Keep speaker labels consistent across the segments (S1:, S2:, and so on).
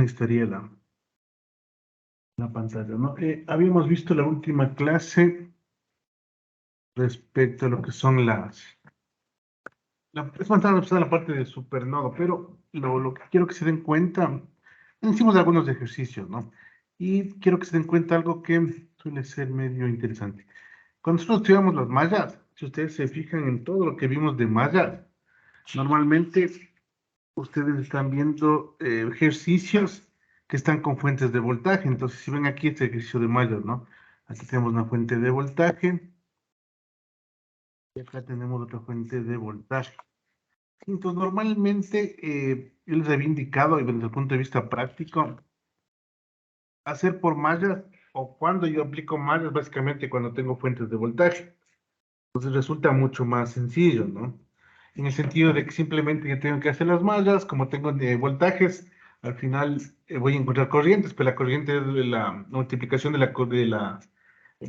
S1: necesitaría la pantalla, ¿no? Habíamos visto la última clase respecto a lo que son es más empezar la parte de supernodo, pero lo que quiero que se den cuenta, hicimos algunos ejercicios, ¿no? Y quiero que se den cuenta algo que suele ser medio interesante. Cuando nosotros estudiamos las mallas, si ustedes se fijan en todo lo que vimos de mallas, normalmente ustedes están viendo ejercicios que están con fuentes de voltaje. Entonces, si ven aquí este ejercicio de mallas, ¿no? Aquí tenemos una fuente de voltaje y acá tenemos otra fuente de voltaje. Entonces, normalmente, yo les había indicado, y desde el punto de vista práctico, hacer por mallas, o cuando yo aplico mallas, básicamente cuando tengo fuentes de voltaje. Entonces resulta mucho más sencillo, ¿no? En el sentido de que simplemente yo tengo que hacer las mallas, como tengo de voltajes, al final voy a encontrar corrientes, pero la corriente es de la multiplicación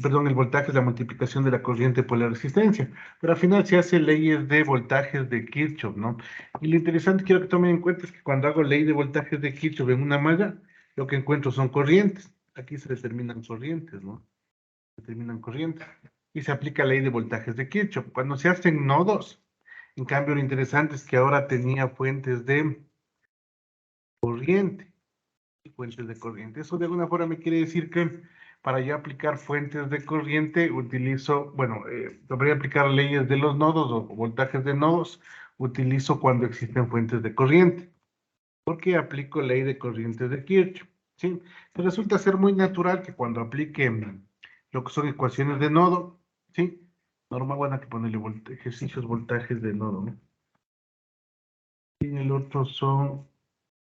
S1: perdón, el voltaje es la multiplicación de la corriente por la resistencia, pero al final se hace leyes de voltajes de Kirchhoff, ¿no? Y lo interesante quiero que tomen en cuenta es que cuando hago ley de voltajes de Kirchhoff en una malla, lo que encuentro son corrientes. Aquí se determinan corrientes, ¿no? Determinan corriente y se aplica la ley de voltajes de Kirchhoff. Cuando se hacen nodos, en cambio, lo interesante es que ahora tenía fuentes de corriente. Fuentes de corriente. Eso de alguna forma me quiere decir que para yo aplicar fuentes de corriente utilizo, bueno, voy a aplicar leyes de los nodos o voltajes de nodos, utilizo cuando existen fuentes de corriente. Porque aplico ley de corrientes de Kirchhoff. ¿Sí? Pero resulta ser muy natural que cuando aplique lo que son ecuaciones de nodo, ¿sí? Normal, bueno, hay que ponerle ejercicios voltajes de nodo, ¿no? Y el otro son,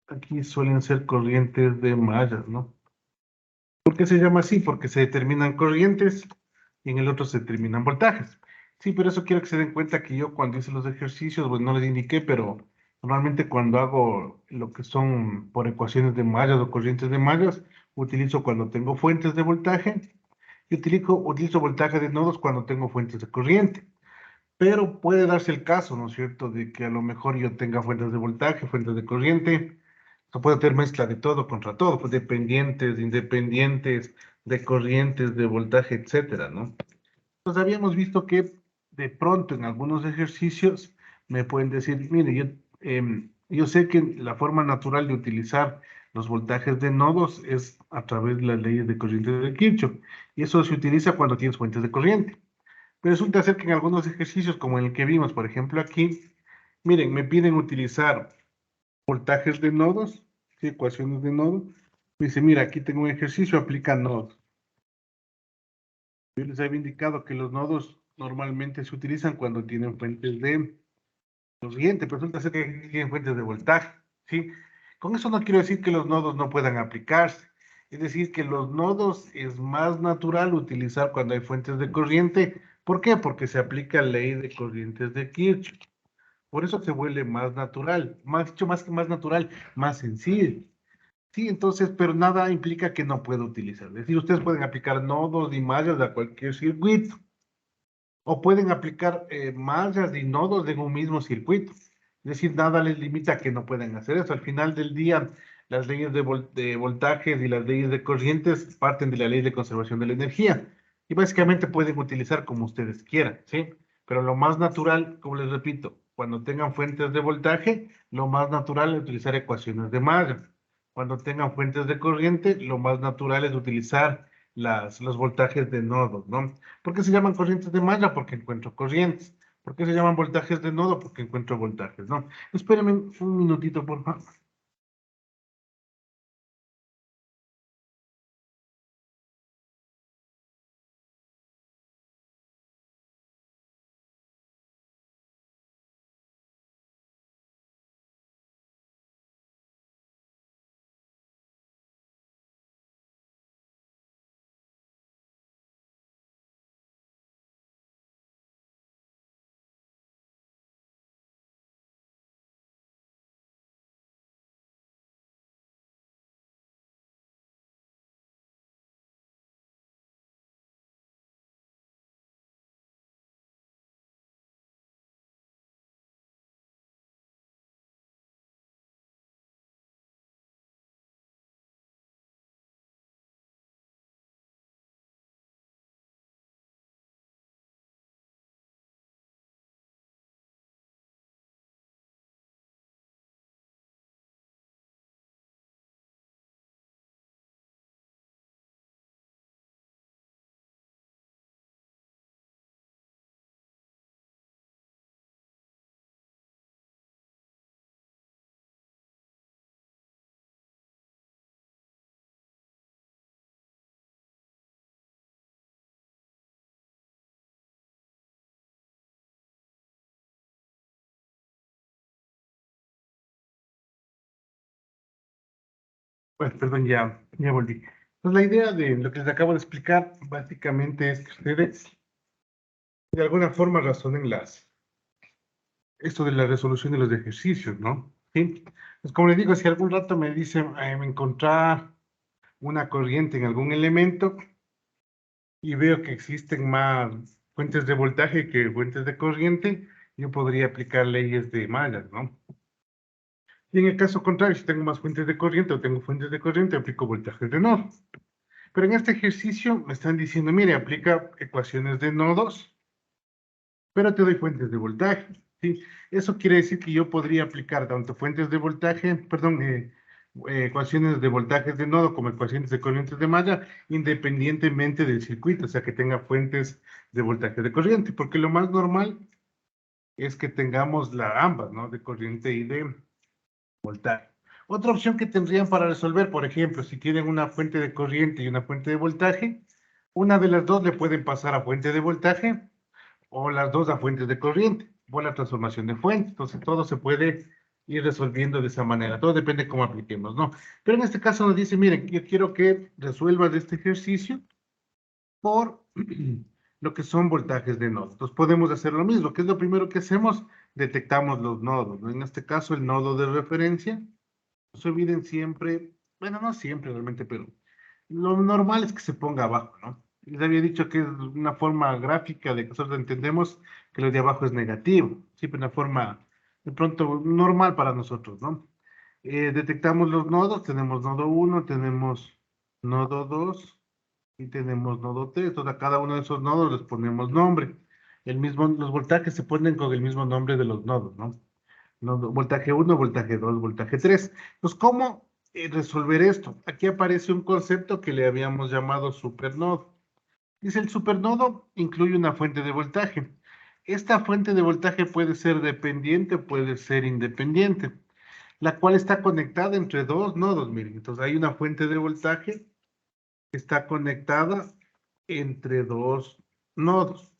S1: aquí suelen ser corrientes de mallas, ¿no? ¿Por qué se llama así? Porque se determinan corrientes y en el otro se determinan voltajes. Sí, pero eso quiero que se den cuenta que yo cuando hice los ejercicios, pues no les indiqué, pero normalmente cuando hago lo que son por ecuaciones de mallas o corrientes de mallas, utilizo cuando tengo fuentes de voltaje y utilizo voltaje de nodos cuando tengo fuentes de corriente. Pero puede darse el caso, ¿no es cierto?, de que a lo mejor yo tenga fuentes de voltaje, fuentes de corriente. Se puede tener mezcla de todo contra todo, pues dependientes, independientes, de corrientes, de voltaje, etcétera, ¿no? Pues habíamos visto que de pronto en algunos ejercicios me pueden decir, mire, yo sé que la forma natural de utilizar los voltajes de nodos es a través de las leyes de corriente de Kirchhoff, y eso se utiliza cuando tienes fuentes de corriente. Pero resulta ser que en algunos ejercicios, como en el que vimos, por ejemplo, aquí, miren, me piden utilizar voltajes de nodos, ¿sí? Ecuaciones de nodos. Me dice, mira, aquí tengo un ejercicio, aplica nodos. Yo les había indicado que los nodos normalmente se utilizan cuando tienen fuentes de corriente, pero resulta ser que tienen fuentes de voltaje, ¿sí? Con eso no quiero decir que los nodos no puedan aplicarse. Es decir, que los nodos es más natural utilizar cuando hay fuentes de corriente. ¿Por qué? Porque se aplica la ley de corrientes de Kirchhoff. Por eso se vuelve más natural, más dicho, más que más natural, más sencillo. Sí, entonces, pero nada implica que no pueda utilizar. Es decir, ustedes pueden aplicar nodos y mallas a cualquier circuito, o pueden aplicar mallas y nodos en un mismo circuito. Es decir, nada les limita a que no puedan hacer eso. Al final del día, las leyes de voltajes y las leyes de corrientes parten de la ley de conservación de la energía. Y básicamente pueden utilizar como ustedes quieran, ¿sí? Pero lo más natural, como les repito, cuando tengan fuentes de voltaje, lo más natural es utilizar ecuaciones de malla. Cuando tengan fuentes de corriente, lo más natural es utilizar los voltajes de nodos, ¿no? ¿Por qué se llaman corrientes de malla? Porque encuentro corrientes. ¿Por qué se llaman voltajes de nodo? Porque encuentro voltajes, ¿no? Espérenme un minutito, por favor. Pues, perdón, ya volví. Pues la idea de lo que les acabo de explicar básicamente es que ustedes de alguna forma razonen esto de la resolución de los ejercicios, ¿no? Sí. Pues como les digo, si algún rato me dicen encontrar una corriente en algún elemento y veo que existen más fuentes de voltaje que fuentes de corriente, yo podría aplicar leyes de Mayer, ¿no? Y en el caso contrario, si tengo más fuentes de corriente o tengo fuentes de corriente, aplico voltajes de nodo. Pero en este ejercicio me están diciendo, mire, aplica ecuaciones de nodos, pero te doy fuentes de voltaje, ¿sí? Eso quiere decir que yo podría aplicar tanto fuentes de voltaje, perdón, ecuaciones de voltajes de nodo como ecuaciones de corrientes de malla, independientemente del circuito, o sea, que tenga fuentes de voltaje de corriente, porque lo más normal es que tengamos ambas, ¿no? De corriente y de voltaje. Otra opción que tendrían para resolver, por ejemplo, si tienen una fuente de corriente y una fuente de voltaje, una de las dos le pueden pasar a fuente de voltaje o las dos a fuentes de corriente, o la transformación de fuente. Entonces, todo se puede ir resolviendo de esa manera. Todo depende de cómo apliquemos, ¿no? Pero en este caso nos dice, miren, yo quiero que resuelvas este ejercicio por lo que son voltajes de nodos. Entonces, podemos hacer lo mismo. ¿Qué es lo primero que hacemos? Detectamos los nodos, ¿no? En este caso, el nodo de referencia se olviden siempre, bueno, no siempre realmente, pero lo normal es que se ponga abajo, ¿no? Les había dicho que es una forma gráfica de que nosotros entendemos que lo de abajo es negativo, siempre una forma de pronto normal para nosotros, ¿no? Detectamos los nodos, tenemos nodo 1, tenemos nodo 2 y tenemos nodo 3. Entonces a cada uno de esos nodos les ponemos nombre. Los voltajes se ponen con el mismo nombre de los nodos, ¿no? Voltaje 1, voltaje 2, voltaje 3. Pues, ¿cómo resolver esto? Aquí aparece un concepto que le habíamos llamado supernodo. Dice, el supernodo incluye una fuente de voltaje. Esta fuente de voltaje puede ser dependiente, puede ser independiente, la cual está conectada entre dos nodos. Miren, entonces hay una fuente de voltaje que está conectada entre dos nodos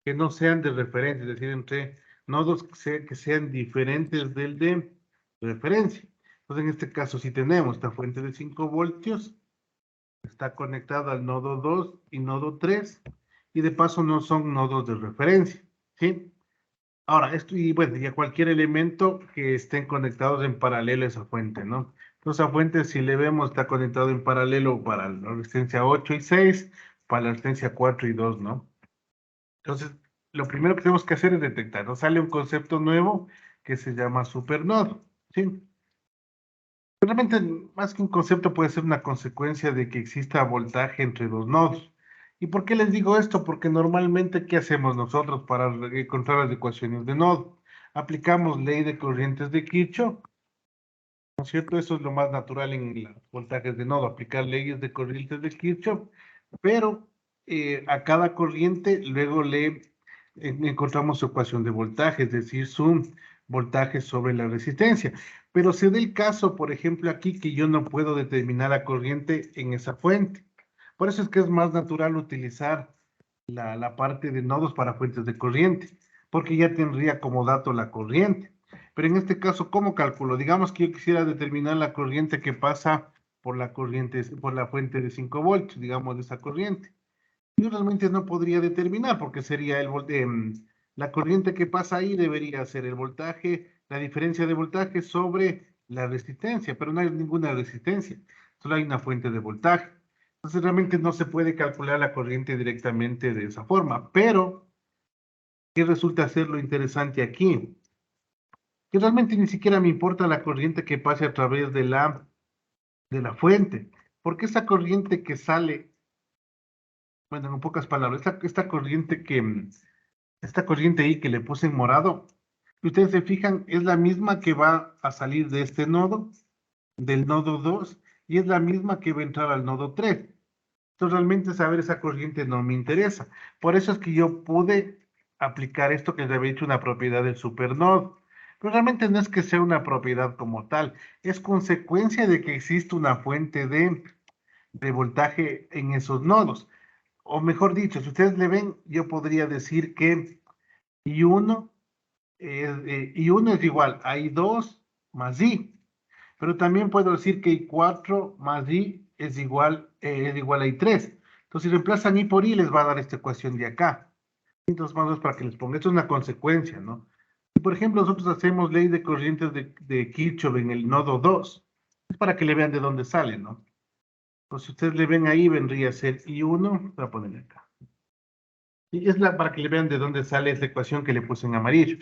S1: que no sean de referencia, es decir, entre nodos que sean diferentes del de referencia. Entonces, en este caso, si tenemos esta fuente de 5 voltios, está conectada al nodo 2 y nodo 3, y de paso no son nodos de referencia, ¿sí? Ahora, esto, y bueno, y a cualquier elemento que estén conectados en paralelo a esa fuente, ¿no? Entonces, a fuente, si le vemos, está conectado en paralelo para la resistencia 8 y 6, para la resistencia 4 y 2, ¿no? Entonces, lo primero que tenemos que hacer es detectar. Nos sale un concepto nuevo que se llama supernodo, ¿sí? Realmente, más que un concepto, puede ser una consecuencia de que exista voltaje entre dos nodos. ¿Y por qué les digo esto? Porque normalmente, ¿qué hacemos nosotros para encontrar las ecuaciones de nodo? Aplicamos ley de corrientes de Kirchhoff, ¿no es cierto? Eso es lo más natural en los voltajes de nodo, aplicar leyes de corrientes de Kirchhoff, pero a cada corriente luego le encontramos su ecuación de voltaje, es decir, su voltaje sobre la resistencia. Pero se da el caso, por ejemplo, aquí que yo no puedo determinar la corriente en esa fuente. Por eso es que es más natural utilizar la parte de nodos para fuentes de corriente, porque ya tendría como dato la corriente. Pero en este caso, ¿cómo calculo? Digamos que yo quisiera determinar la corriente que pasa por la fuente de 5 voltios, digamos, de esa corriente. Yo realmente no podría determinar porque sería la corriente que pasa ahí debería ser el voltaje, la diferencia de voltaje sobre la resistencia, pero no hay ninguna resistencia, solo hay una fuente de voltaje. Entonces realmente no se puede calcular la corriente directamente de esa forma, pero ¿qué resulta ser lo interesante aquí? Que realmente ni siquiera me importa la corriente que pase a través de la fuente, porque esa corriente que sale, bueno, en pocas palabras, esta corriente ahí que le puse en morado, si ustedes se fijan, es la misma que va a salir de este nodo, del nodo 2, y es la misma que va a entrar al nodo 3. Entonces, realmente saber esa corriente no me interesa. Por eso es que yo pude aplicar esto que les había dicho una propiedad del supernodo. Pero realmente no es que sea una propiedad como tal, es consecuencia de que existe una fuente de voltaje en esos nodos. O mejor dicho, si ustedes le ven, yo podría decir que I1 I1 es igual a I2 más I. Pero también puedo decir que I4 más I es igual a I3. Entonces, si reemplazan I por I, les va a dar esta ecuación de acá. Entonces, más o menos para que les ponga. Esto es una consecuencia, ¿no? Y, por ejemplo, nosotros hacemos ley de corrientes de Kirchhoff en el nodo 2. Es para que le vean de dónde sale, ¿no? Pues si ustedes le ven ahí, vendría a ser I1. Voy a ponerle acá. Y es para que le vean de dónde sale esta ecuación que le puse en amarillo.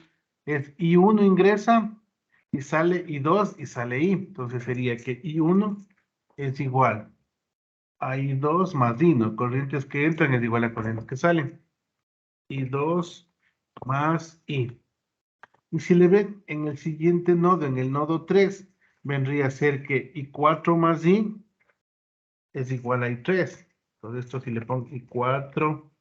S1: Es I1 ingresa y sale I2 y sale I. Entonces sería que I1 es igual a I2 más I, ¿no? Corrientes que entran es igual a corrientes que salen. I2 más I. Y si le ven en el siguiente nodo, en el nodo 3, vendría a ser que I4 más I es igual a I3. Entonces esto si le pongo I4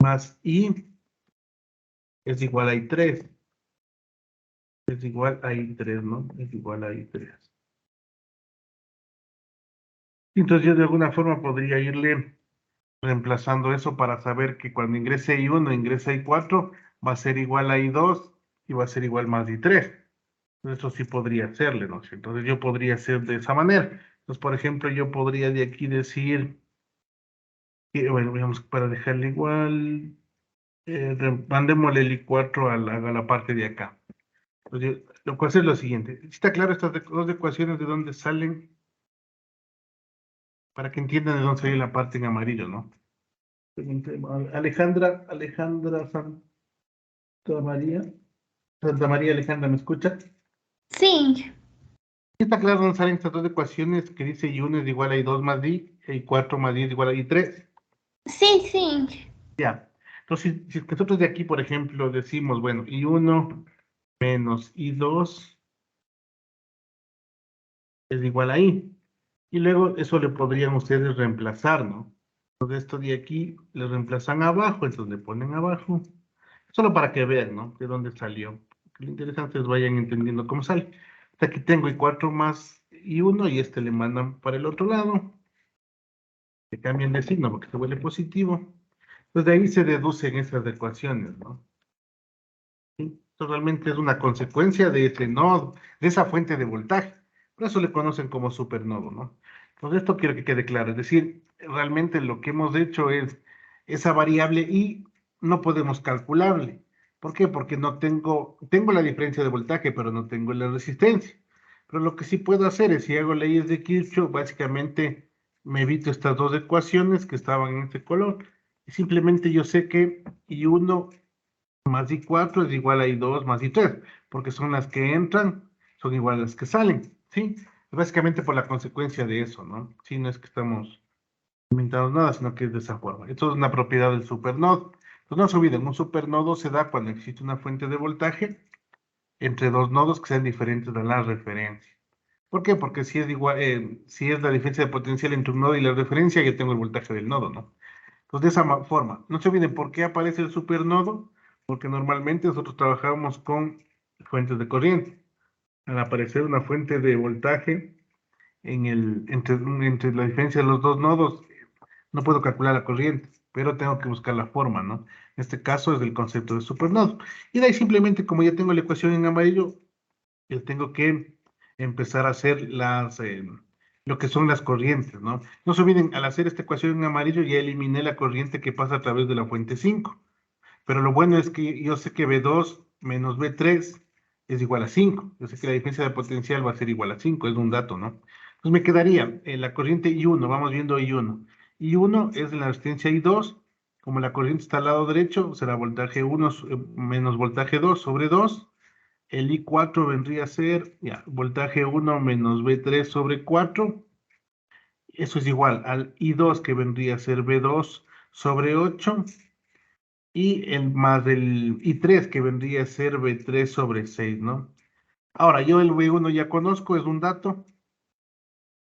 S1: más I es igual a I3. Es igual a I3, ¿no? Es igual a I3. Entonces yo de alguna forma podría irle reemplazando eso para saber que cuando ingrese I1, ingresa I4, va a ser igual a I2 y va a ser igual más I3. Entonces eso sí podría hacerle, ¿no? Entonces yo podría hacer de esa manera. Entonces, por ejemplo, yo podría de aquí decir, que, bueno, digamos, para dejarle igual, mandémosle el I4 a la parte de acá. Entonces, lo que hacer es lo siguiente. ¿Está claro estas dos ecuaciones de dónde salen? Para que entiendan de dónde sale la parte en amarillo, ¿no? Alejandra Santa María Alejandra, ¿me escucha?
S2: Sí,
S1: Está claro dónde salen estas dos ecuaciones que dice I1 es igual a I2 más I, e I4 más I es igual a I3.
S2: sí, sí.
S1: Ya. Entonces, si es que nosotros de aquí, por ejemplo, decimos, bueno, I1 menos I2 es igual a I. Y luego eso le podrían ustedes reemplazar, ¿no? Entonces esto de aquí le reemplazan abajo, entonces le ponen abajo. Solo para que vean, ¿no? De dónde salió. Que lo interesante es vayan entendiendo cómo sale. Hasta aquí tengo I4 más I1 y este le mandan para el otro lado. Que cambien de signo porque se vuelve positivo. Entonces de ahí se deducen esas ecuaciones, ¿no? ¿Sí? Esto realmente es una consecuencia de ese nodo, de esa fuente de voltaje. Por eso le conocen como supernodo, ¿no? Entonces esto quiero que quede claro. Es decir, realmente lo que hemos hecho es esa variable y no podemos calcularle. ¿Por qué? Porque no tengo la diferencia de voltaje, pero no tengo la resistencia. Pero lo que sí puedo hacer es, si hago leyes de Kirchhoff, básicamente me evito estas dos ecuaciones que estaban en este color. Y simplemente yo sé que I1 más I4 es igual a I2 más I3, porque son las que entran, son iguales a las que salen, ¿sí? Básicamente por la consecuencia de eso, ¿no? Sí, no es que estamos inventando nada, sino que es de esa forma. Esto es una propiedad del supernodo. Entonces no se olviden, un supernodo se da cuando existe una fuente de voltaje entre dos nodos que sean diferentes a la referencia. ¿Por qué? Porque si es igual, si es la diferencia de potencial entre un nodo y la referencia, yo tengo el voltaje del nodo, ¿no? Entonces, de esa forma, no se olviden por qué aparece el supernodo, porque normalmente nosotros trabajamos con fuentes de corriente. Al aparecer una fuente de voltaje entre la diferencia de los dos nodos, no puedo calcular la corriente, pero tengo que buscar la forma, ¿no? En este caso es el concepto de supernodo. Y de ahí simplemente, como ya tengo la ecuación en amarillo, yo tengo que empezar a hacer lo que son las corrientes, ¿no? No se olviden, al hacer esta ecuación en amarillo ya eliminé la corriente que pasa a través de la fuente 5. Pero lo bueno es que yo sé que B2 menos B3 es igual a 5. Yo sé que la diferencia de potencial va a ser igual a 5, es un dato, ¿no? Entonces me quedaría la corriente I1, vamos viendo I1. I1 es la resistencia I2, como la corriente está al lado derecho, será voltaje 1 menos voltaje 2 sobre 2. El I4 vendría a ser, ya, voltaje 1 menos B3 sobre 4. Eso es igual al I2 que vendría a ser B2 sobre 8. Y el más el I3 que vendría a ser B3 sobre 6, ¿no? Ahora, yo el B1 ya conozco, es un dato.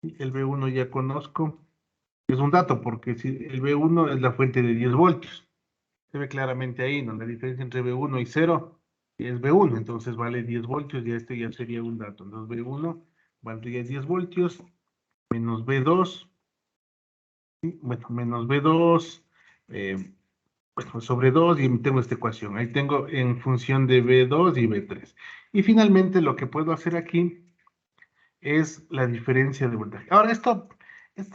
S1: El B1 ya conozco, es un dato porque si el B1 es la fuente de 10 voltios. Se ve claramente ahí, ¿no? La diferencia entre B1 y 0 es B1, entonces vale 10 voltios y este ya sería un dato. Entonces B1 valdría 10 voltios menos B2, bueno, menos B2, Bueno, sobre 2 y tengo esta ecuación. Ahí tengo en función de B2 y B3. Y finalmente lo que puedo hacer aquí es la diferencia de voltaje. Ahora,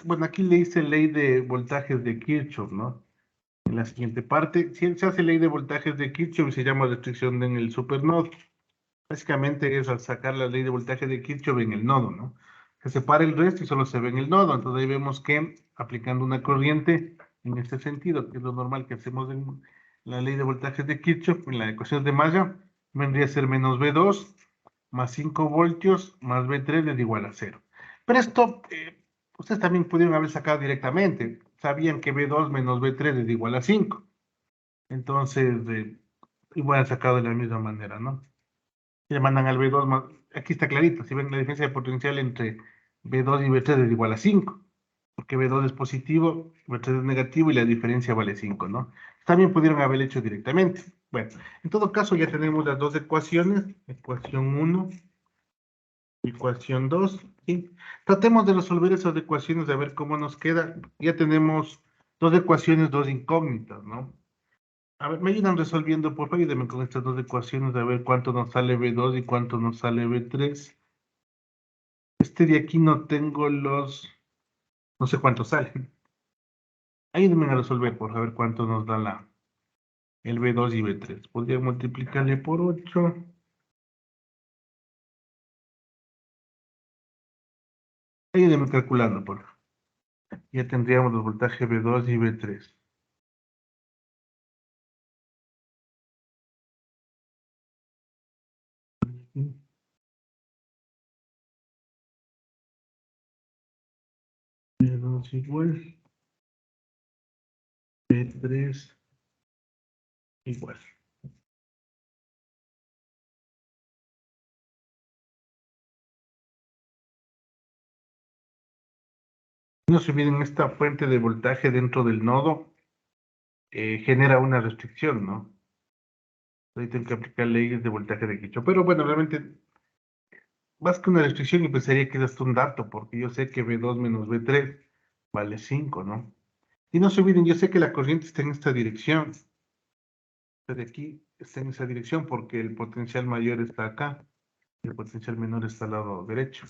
S1: bueno, aquí le hice ley de voltajes de Kirchhoff, ¿no? En la siguiente parte, si se hace ley de voltajes de Kirchhoff y se llama restricción en el supernodo. Básicamente es al sacar la ley de voltaje de Kirchhoff en el nodo, ¿no? Se separa el resto y solo se ve en el nodo. Entonces ahí vemos que aplicando una corriente en este sentido, que es lo normal que hacemos en la ley de voltajes de Kirchhoff, en la ecuación de malla, vendría a ser menos V2 más 5 voltios más V3 es igual a cero. Pero esto, ustedes también pudieron haber sacado directamente. Sabían que V2 menos V3 es igual a 5. Entonces, igual han sacado de la misma manera, ¿no? Y le mandan al B2 más. Aquí está clarito, si ven la diferencia de potencial entre B2 y B3 es igual a 5, porque B2 es positivo, B3 es negativo y la diferencia vale 5, ¿no? También pudieron haberlo hecho directamente. Bueno, en todo caso ya tenemos las dos ecuaciones, ecuación 1 y ecuación 2, ¿sí? Tratemos de resolver esas ecuaciones, de ver cómo nos queda. Ya tenemos dos ecuaciones, dos incógnitas, ¿no? A ver, me ayudan resolviendo, por favor, ayúdenme con estas dos ecuaciones, a ver cuánto nos sale B2 y cuánto nos sale B3. Este de aquí no tengo no sé cuántos salen. Ayúdenme a resolver, por saber cuánto nos da el B2 y B3. Podría multiplicarle por 8. Ayúdenme calculando, por favor. Ya tendríamos los voltajes B2 y B3. B2 igual, B3 igual. No se olviden, esta fuente de voltaje dentro del nodo genera una restricción, ¿no? Ahí tengo que aplicar leyes de voltaje de Kirchhoff. Pero bueno, realmente, más que una restricción, yo pensaría que es hasta un dato, porque yo sé que B2 menos B3 vale 5, ¿no? Y no se olviden, yo sé que la corriente está en esta dirección. Esta de aquí está en esa dirección porque el potencial mayor está acá y el potencial menor está al lado derecho.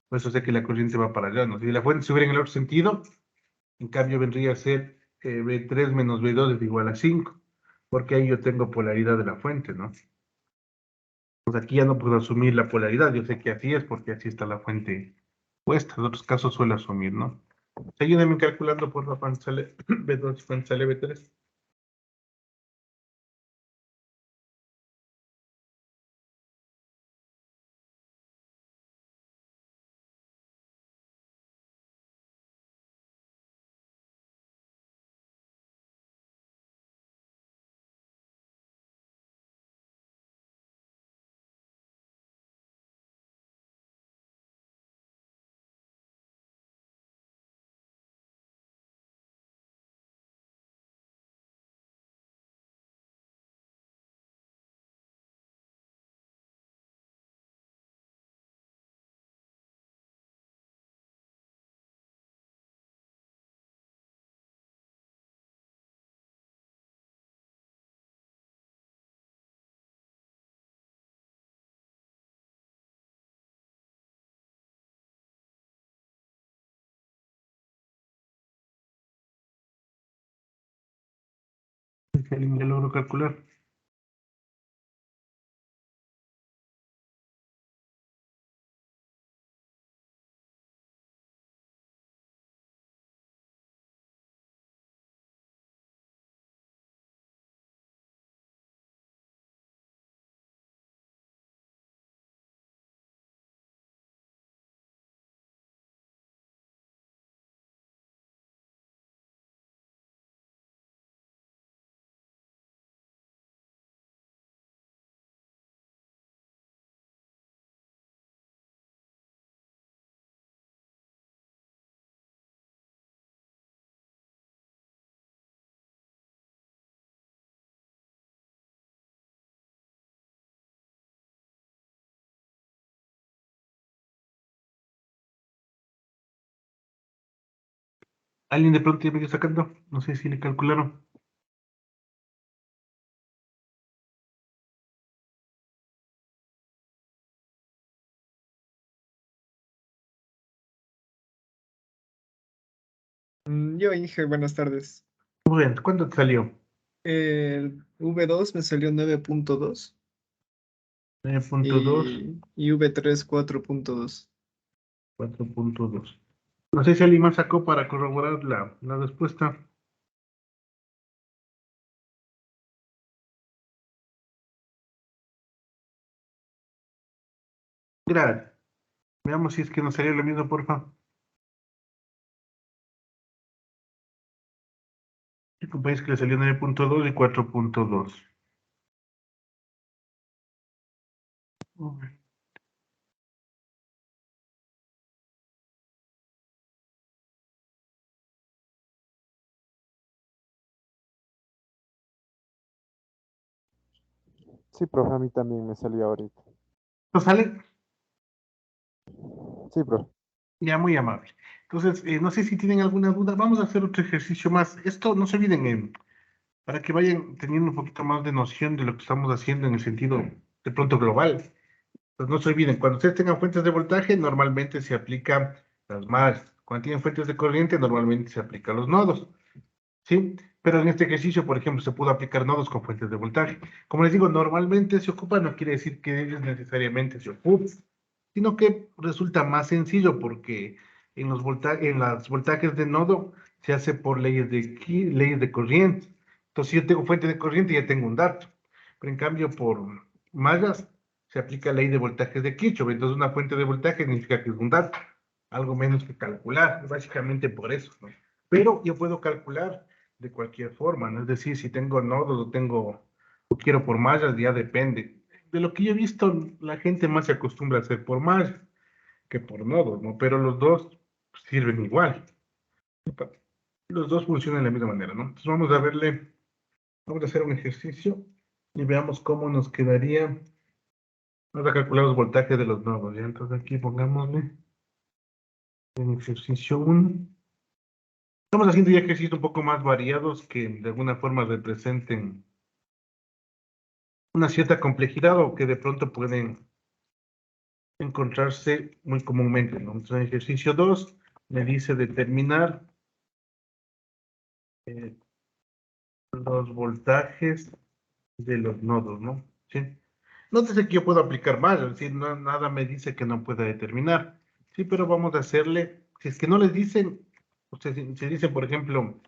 S1: Por eso sé que la corriente va para allá, ¿no? Si la fuente estuviera en el otro sentido, en cambio vendría a ser B3 menos B2 es igual a 5, porque ahí yo tengo polaridad de la fuente, ¿no? Pues aquí ya no puedo asumir la polaridad, yo sé que así es porque así está la fuente puesta. En otros casos suele asumir, ¿no? Ayúdenme calculando por favor cuánto sale B2 y cuánto sale B3. Ya logro calcular. ¿Alguien de pronto ya me dio sacando? No sé si le calcularon.
S3: Yo, Inge, buenas tardes.
S1: Bueno, ¿cuánto te salió?
S3: El V2 me salió 9.2
S1: 9.2,
S3: y V3 4.2.
S1: 4.2. No sé si alguien más sacó para corroborar la respuesta. Gracias. Veamos si es que nos salió lo mismo, por favor. El compañero que le salió 9.2 y 4.2.
S4: Sí, profe, a mí también me salió ahorita.
S1: ¿No sale?
S4: Sí, profe.
S1: Ya, muy amable. Entonces, no sé si tienen alguna duda. Vamos a hacer otro ejercicio más. Esto no se olviden, para que vayan teniendo un poquito más de noción de lo que estamos haciendo en el sentido de pronto global. Pues no se olviden, cuando ustedes tengan fuentes de voltaje, normalmente se aplican las mallas. Cuando tienen fuentes de corriente, normalmente se aplican los nodos. ¿Sí? Pero en este ejercicio, por ejemplo, se pudo aplicar nodos con fuentes de voltaje. Como les digo, normalmente se ocupa, no quiere decir que ellos necesariamente se ocupen, sino que resulta más sencillo porque en las voltajes de nodo se hace por leyes de corriente. Entonces, si yo tengo fuente de corriente, ya tengo un dato. Pero en cambio, por mallas, se aplica la ley de voltajes de Kirchhoff. Entonces, una fuente de voltaje significa que es un dato, algo menos que calcular, básicamente por eso, ¿no? Pero yo puedo calcular de cualquier forma, ¿no? Es decir, si tengo nodos o quiero por mallas, ya depende. De lo que yo he visto, la gente más se acostumbra a hacer por mallas que por nodos, ¿no? Pero los dos sirven igual. Los dos funcionan de la misma manera, ¿no? Entonces vamos a hacer un ejercicio y veamos cómo nos quedaría. Vamos a calcular los voltajes de los nodos, ¿ya? Entonces aquí pongámosle en ejercicio 1. Estamos haciendo ya ejercicios un poco más variados que de alguna forma representen una cierta complejidad o que de pronto pueden encontrarse muy comúnmente, ¿no? Entonces, en ejercicio 2 me dice determinar eh, los voltajes de los nodos, ¿no? ¿Sí? Nótese que yo puedo aplicar más, es decir, nada me dice que no pueda determinar. Sí, pero vamos a hacerle, si es que no les dicen, ustedes si dicen, por ejemplo,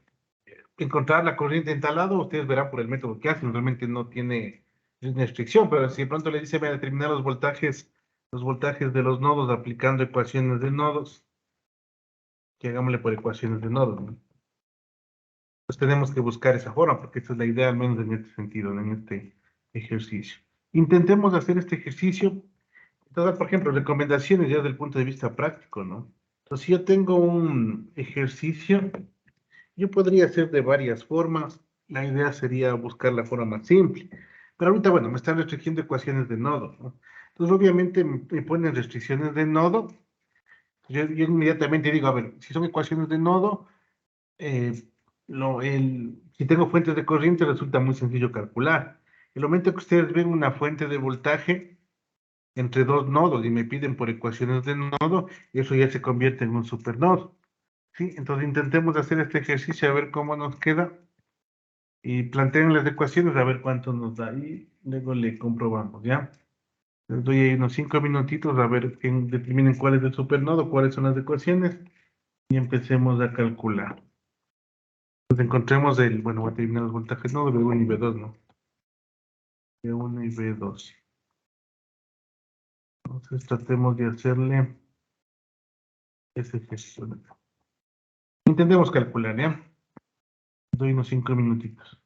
S1: encontrar la corriente en tal lado, ustedes verán por el método que hacen, realmente no tiene restricción, pero si de pronto le dice, voy a determinar los voltajes de los nodos aplicando ecuaciones de nodos, que hagámosle por ecuaciones de nodos, ¿no? Pues tenemos que buscar esa forma, porque esa es la idea, al menos en este sentido, ¿no? En este ejercicio. Intentemos hacer este ejercicio. Entonces, por ejemplo, recomendaciones ya desde el punto de vista práctico, ¿no? Entonces, si yo tengo un ejercicio, yo podría hacer de varias formas. La idea sería buscar la forma más simple. Pero ahorita, bueno, me están restringiendo ecuaciones de nodo, ¿no? Entonces, obviamente, me ponen restricciones de nodo. Yo inmediatamente digo, a ver, si son ecuaciones de nodo, eh, si tengo fuentes de corriente, resulta muy sencillo calcular. El momento que ustedes ven una fuente de voltaje entre dos nodos y me piden por ecuaciones de nodo, eso ya se convierte en un supernodo. ¿Sí? Entonces intentemos hacer este ejercicio a ver cómo nos queda y planteen las ecuaciones a ver cuánto nos da y luego le comprobamos, ¿ya? Les doy ahí unos 5 minutitos a ver que determinen cuál es el supernodo, cuáles son las ecuaciones y empecemos a calcular. Entonces encontremos bueno, voy a terminar los voltajes nodo B1 y B2, ¿no? B1 y B2. Entonces tratemos de hacerle ese ejercicio. Intentemos calcular, ¿ya? Doy unos 5 minutitos.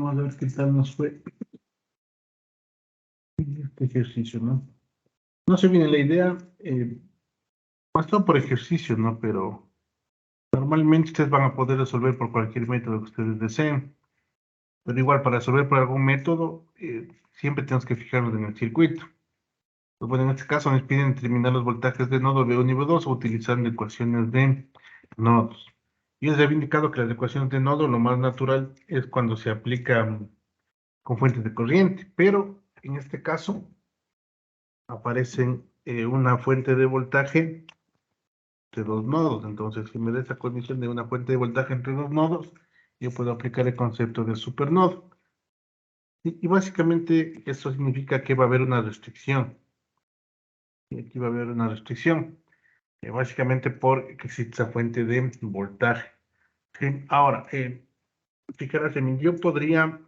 S1: Vamos a ver qué tal nos fue este ejercicio, ¿no? No se viene la idea, más todo por ejercicio, ¿no? Pero normalmente ustedes van a poder resolver por cualquier método que ustedes deseen. Pero igual, para resolver por algún método, siempre tenemos que fijarnos en el circuito. Pues bueno, en este caso nos piden determinar los voltajes de nodo V1 y V2 utilizando ecuaciones de nodos. Y les había indicado que las ecuaciones de nodo, lo más natural es cuando se aplica con fuentes de corriente, pero en este caso aparecen una fuente de voltaje de dos nodos. Entonces, si me da esa condición de una fuente de voltaje entre dos nodos, yo puedo aplicar el concepto de supernodo. Y básicamente eso significa que va a haber una restricción. Y aquí va a haber una restricción, básicamente porque existe esa fuente de voltaje. ¿Sí? Ahora, fijaros en mí, yo podría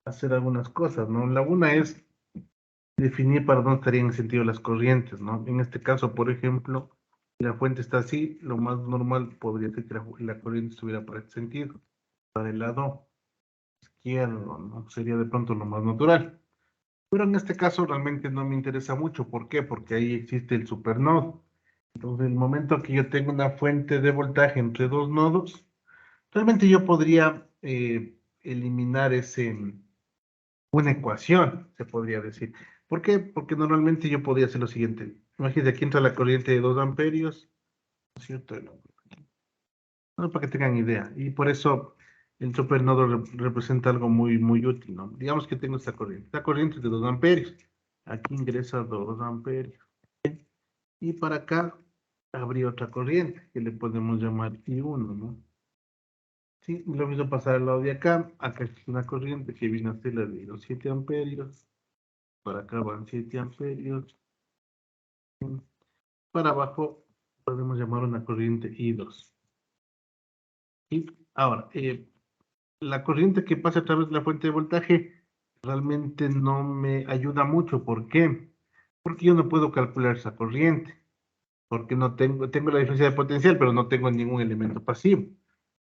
S1: hacer algunas cosas, ¿no? La una es definir para dónde estarían en sentido las corrientes, ¿no? En este caso, por ejemplo, si la fuente está así, lo más normal podría ser que la corriente estuviera para este sentido, para el lado izquierdo, ¿no? Sería de pronto lo más natural. Pero en este caso realmente no me interesa mucho. ¿Por qué? Porque ahí existe el supernodo. Entonces, en el momento que yo tengo una fuente de voltaje entre dos nodos, realmente yo podría eliminar una ecuación, se podría decir. ¿Por qué? Porque normalmente yo podría hacer lo siguiente. Imagínense, aquí entra la corriente de 2 amperios, ¿no es cierto? No, para que tengan idea. Y por eso el supernodo representa algo muy, muy útil, ¿no? Digamos que tengo esta corriente. Esta corriente es de 2 amperios. Aquí ingresa 2 amperios. Y para acá habría otra corriente que le podemos llamar I1, ¿no? Sí, y lo mismo pasar al lado de acá. Acá es una corriente que viene a ser la de los 7 amperios. Para acá van 7 amperios. Para abajo podemos llamar una corriente I2. Y ahora, la corriente que pasa a través de la fuente de voltaje realmente no me ayuda mucho. ¿Por qué? Porque yo no puedo calcular esa corriente. Porque no tengo la diferencia de potencial, pero no tengo ningún elemento pasivo.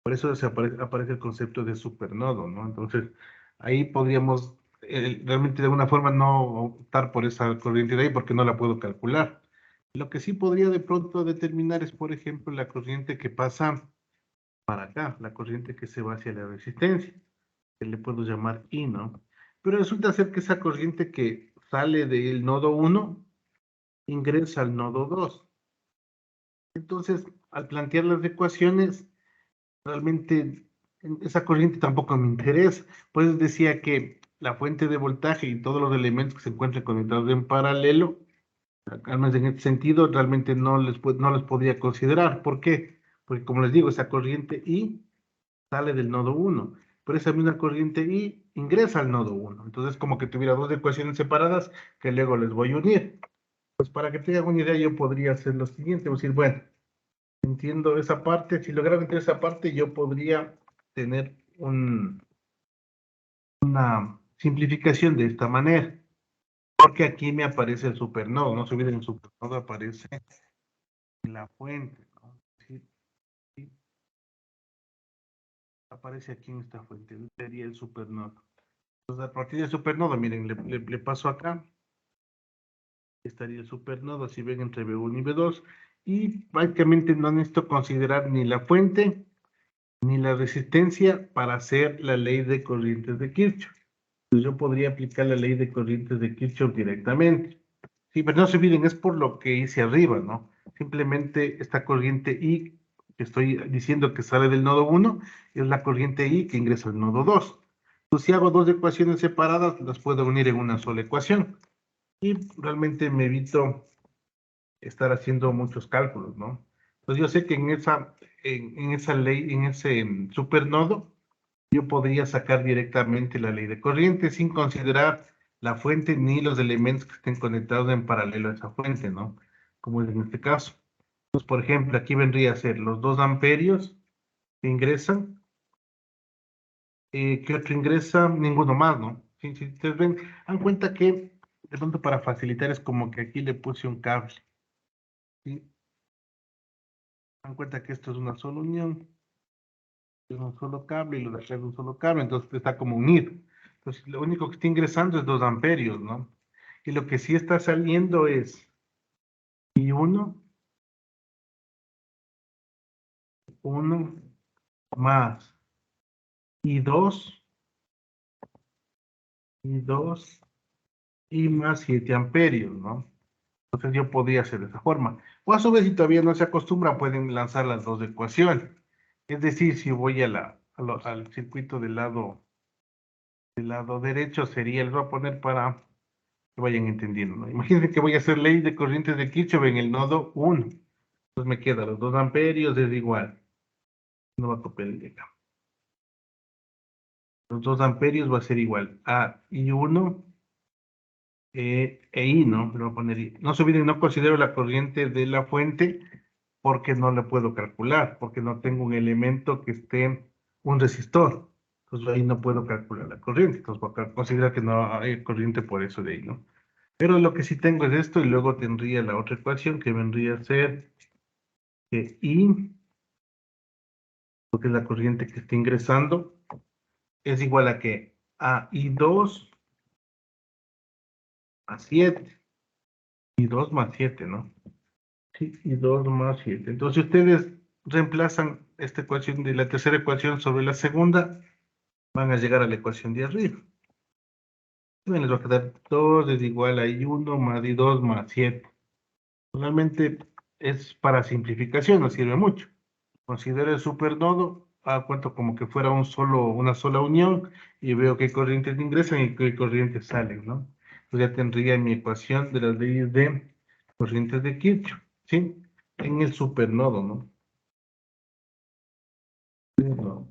S1: Por eso aparece el concepto de supernodo, ¿no? Entonces, ahí podríamos realmente de alguna forma no optar por esa corriente de ahí porque no la puedo calcular. Lo que sí podría de pronto determinar es, por ejemplo, la corriente que pasa para acá, la corriente que se va hacia la resistencia, que le puedo llamar I, ¿no? Pero resulta ser que esa corriente que sale del nodo 1 ingresa al nodo 2. Entonces, al plantear las ecuaciones, realmente esa corriente tampoco me interesa. Pues decía que la fuente de voltaje y todos los elementos que se encuentran conectados en paralelo, al menos en este sentido, realmente no les podría considerar. ¿Por qué? Porque como les digo, esa corriente I sale del nodo 1, pero esa misma corriente I ingresa al nodo 1. Entonces, como que tuviera dos ecuaciones separadas que luego les voy a unir. Pues para que tengan una idea, yo podría hacer lo siguiente, decir, bueno, entiendo esa parte. Si lograra entender esa parte, yo podría tener una simplificación de esta manera. Porque aquí me aparece el supernodo. No se olviden, el supernodo aparece en la fuente, ¿no? Sí, sí, aparece aquí en esta fuente. Sería el supernodo. Entonces, a partir del supernodo, miren, le paso acá. Estaría el supernodo, si ven, entre V1 y V2. Y prácticamente no necesito considerar ni la fuente ni la resistencia para hacer la ley de corrientes de Kirchhoff. Entonces yo podría aplicar la ley de corrientes de Kirchhoff directamente. Sí, pero no se olviden, es por lo que hice arriba, ¿no? Simplemente esta corriente I que estoy diciendo que sale del nodo 1 es la corriente I que ingresa al nodo 2. Entonces, si hago dos ecuaciones separadas, las puedo unir en una sola ecuación. Y realmente me evito estar haciendo muchos cálculos, ¿no? Entonces yo sé que en esa ley, en ese supernodo, yo podría sacar directamente la ley de corriente sin considerar la fuente ni los elementos que estén conectados en paralelo a esa fuente, ¿no? Como es en este caso. Entonces, por ejemplo, aquí vendría a ser los 2 amperios que ingresan. ¿Qué otro ingresa? Ninguno más, ¿no? Si ustedes ven, dan cuenta que, de pronto para facilitar, es como que aquí le puse un cable, ¿sí? Dan cuenta que esto es una sola unión. de un solo cable y lo de acá de un solo cable, entonces está como unido. Entonces, lo único que está ingresando es 2 amperios, ¿no? Y lo que sí está saliendo es I1, 1 más I2, I2 y más 7 amperios, ¿no? Entonces yo podría hacer de esa forma. O a su vez, si todavía no se acostumbra, pueden lanzar las dos ecuaciones. Es decir, si voy al circuito del lado derecho, sería, les voy a poner para que vayan entendiendo, ¿no? Imagínense que voy a hacer ley de corrientes de Kirchhoff en el nodo 1. Entonces me queda los 2 amperios, es igual. No va a copiar el de acá. Los 2 amperios va a ser igual a I1 e I, ¿no? Le voy a poner I. No se olviden, no considero la corriente de la fuente porque no la puedo calcular, porque no tengo un elemento que esté un resistor. Entonces ahí no puedo calcular la corriente. Entonces voy a considerar que no hay corriente por eso de ahí, ¿no? Pero lo que sí tengo es esto y luego tendría la otra ecuación que vendría a ser que I, porque es la corriente que está ingresando, es igual a que a I2 a 7. I2 más 7, ¿no? Sí, I2 más 7. Entonces, si ustedes reemplazan esta ecuación de la tercera ecuación sobre la segunda, van a llegar a la ecuación de arriba. Bueno, les va a quedar 2 es igual a I1 más I2 más 7. Realmente es para simplificación, no sirve mucho. Considero el supernodo, cuento como que fuera una sola unión y veo qué corrientes ingresan y qué corrientes salen, ¿no? Pues ya tendría mi ecuación de las leyes de corrientes de Kirchhoff, ¿sí? En el supernodo, ¿no? No.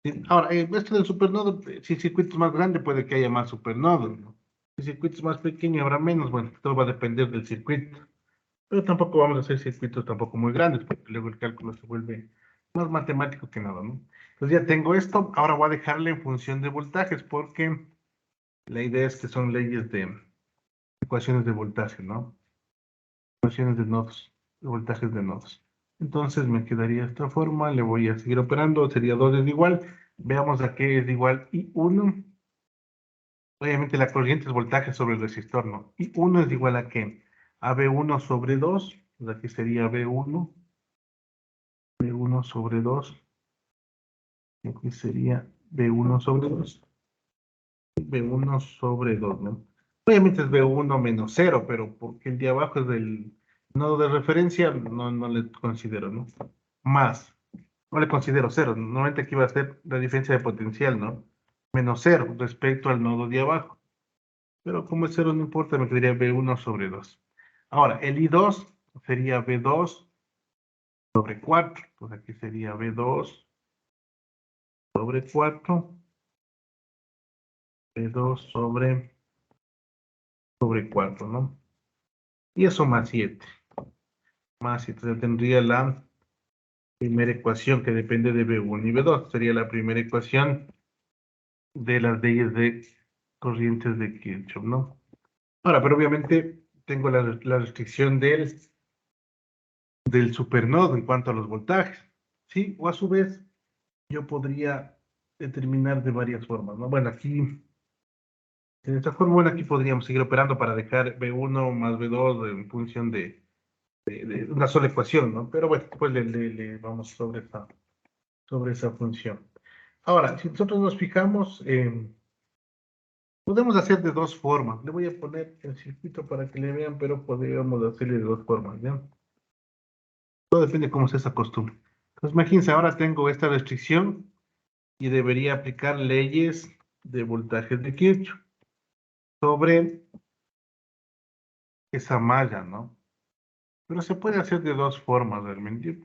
S1: Sí, ahora, esto del supernodo, si el circuito es más grande puede que haya más supernodos, ¿no? Si el circuito es más pequeño habrá menos, bueno, todo va a depender del circuito. Pero tampoco vamos a hacer circuitos tampoco muy grandes, porque luego el cálculo se vuelve más matemático que nada, ¿no? Entonces ya tengo esto, ahora voy a dejarle en función de voltajes, porque la idea es que son leyes de ecuaciones de voltaje, ¿no? Ecuaciones de nodos, de voltajes de nodos. Entonces me quedaría de esta forma, le voy a seguir operando, sería 2 es igual, veamos a qué es igual I1. Obviamente la corriente es voltaje sobre el resistor, ¿no? I1 es igual a qué? A V1 sobre 2, pues aquí sería V1 sobre 2, y aquí sería B1 sobre 2, B1 sobre 2, ¿no? Obviamente es B1 menos 0, pero porque el de abajo es del nodo de referencia, no le considero, ¿no? Más, no le considero 0, normalmente aquí va a ser la diferencia de potencial, ¿no? Menos 0 respecto al nodo de abajo, pero como es 0 no importa, me quedaría B1 sobre 2. Ahora, el I2 sería B2 sobre 4, pues aquí sería B2 sobre 4, B2 sobre 4, ¿no? Y eso más 7. Más 7, ya tendría la primera ecuación que depende de B1 y B2. Sería la primera ecuación de las leyes de corrientes de Kirchhoff, ¿no? Ahora, pero obviamente tengo la restricción del supernodo en cuanto a los voltajes, ¿sí? O a su vez, yo podría determinar de varias formas, ¿no? Bueno, aquí de esta forma, bueno, aquí podríamos seguir operando para dejar B1 más B2 en función de una sola ecuación, ¿no? Pero bueno, después le vamos sobre esa función. Ahora, si nosotros nos fijamos, podemos hacer de dos formas. Le voy a poner el circuito para que le vean, pero podríamos hacerle de dos formas, ¿ya? Todo depende de cómo se acostumbre. Entonces, imagínense, ahora tengo esta restricción y debería aplicar leyes de voltajes de Kirchhoff sobre esa malla, ¿no? Pero se puede hacer de dos formas realmente.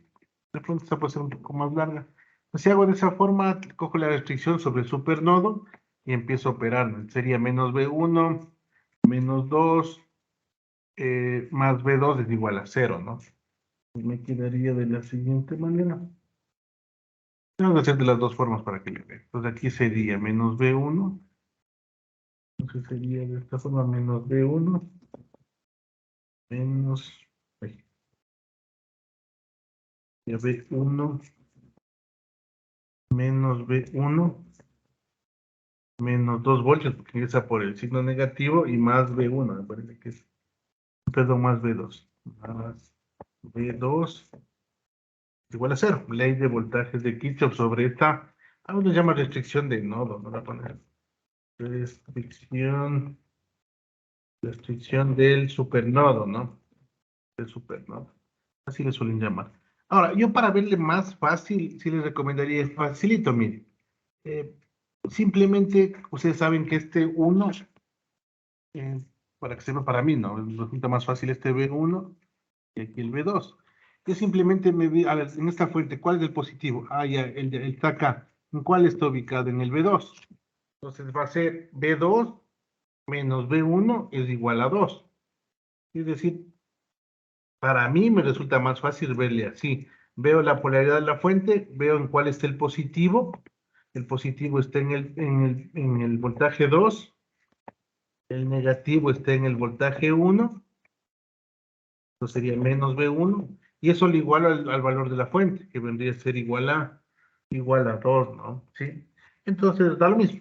S1: De pronto esta puede ser un poco más larga. Pues si hago de esa forma, cojo la restricción sobre el supernodo y empiezo a operar, ¿no? Sería menos B1, menos 2, más B2 es igual a 0, ¿no? Y me quedaría de la siguiente manera. Vamos a hacer de las dos formas para que le vean. Entonces aquí sería menos B1. Entonces sería de esta forma menos B1, menos ay, B1 menos B1 menos 2 voltios, porque empieza por el signo negativo, y más B1, me parece que es, perdón, más B2. Más B2 igual a 0. Ley de voltajes de Kirchhoff sobre esta, algunos llaman restricción de nodo, no la poner. Restricción del supernodo, ¿no? Del supernodo. Así le suelen llamar. Ahora, yo para verle más fácil, sí les recomendaría, es facilito, miren. Simplemente, ustedes saben que este 1, para que sepa para mí, ¿no? Resulta más fácil este B1 y aquí el B2. Yo simplemente me vi, a ver, en esta fuente, ¿cuál es el positivo? Ah, ya, el está acá. ¿En cuál está ubicado? En el B2. Entonces va a ser B2 menos B1 es igual a 2. Es decir, para mí me resulta más fácil verle así. Veo la polaridad de la fuente, veo en cuál está el positivo. El positivo está en el voltaje 2. El negativo está en el voltaje 1. Eso sería menos B1. Y eso le iguala al valor de la fuente, que vendría a ser igual a 2, ¿no? ¿Sí? Entonces da lo mismo.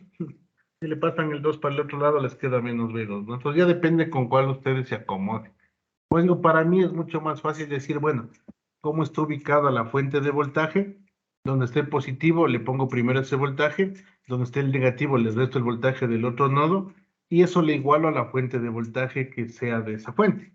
S1: Si le pasan el 2 para el otro lado, les queda menos B2, ¿no? Entonces ya depende con cuál ustedes se acomoden. Pues digo, para mí es mucho más fácil decir, bueno, ¿cómo está ubicada la fuente de voltaje? Donde esté el positivo, le pongo primero ese voltaje. Donde esté el negativo, le resto el voltaje del otro nodo. Y eso le igualo a la fuente de voltaje que sea de esa fuente.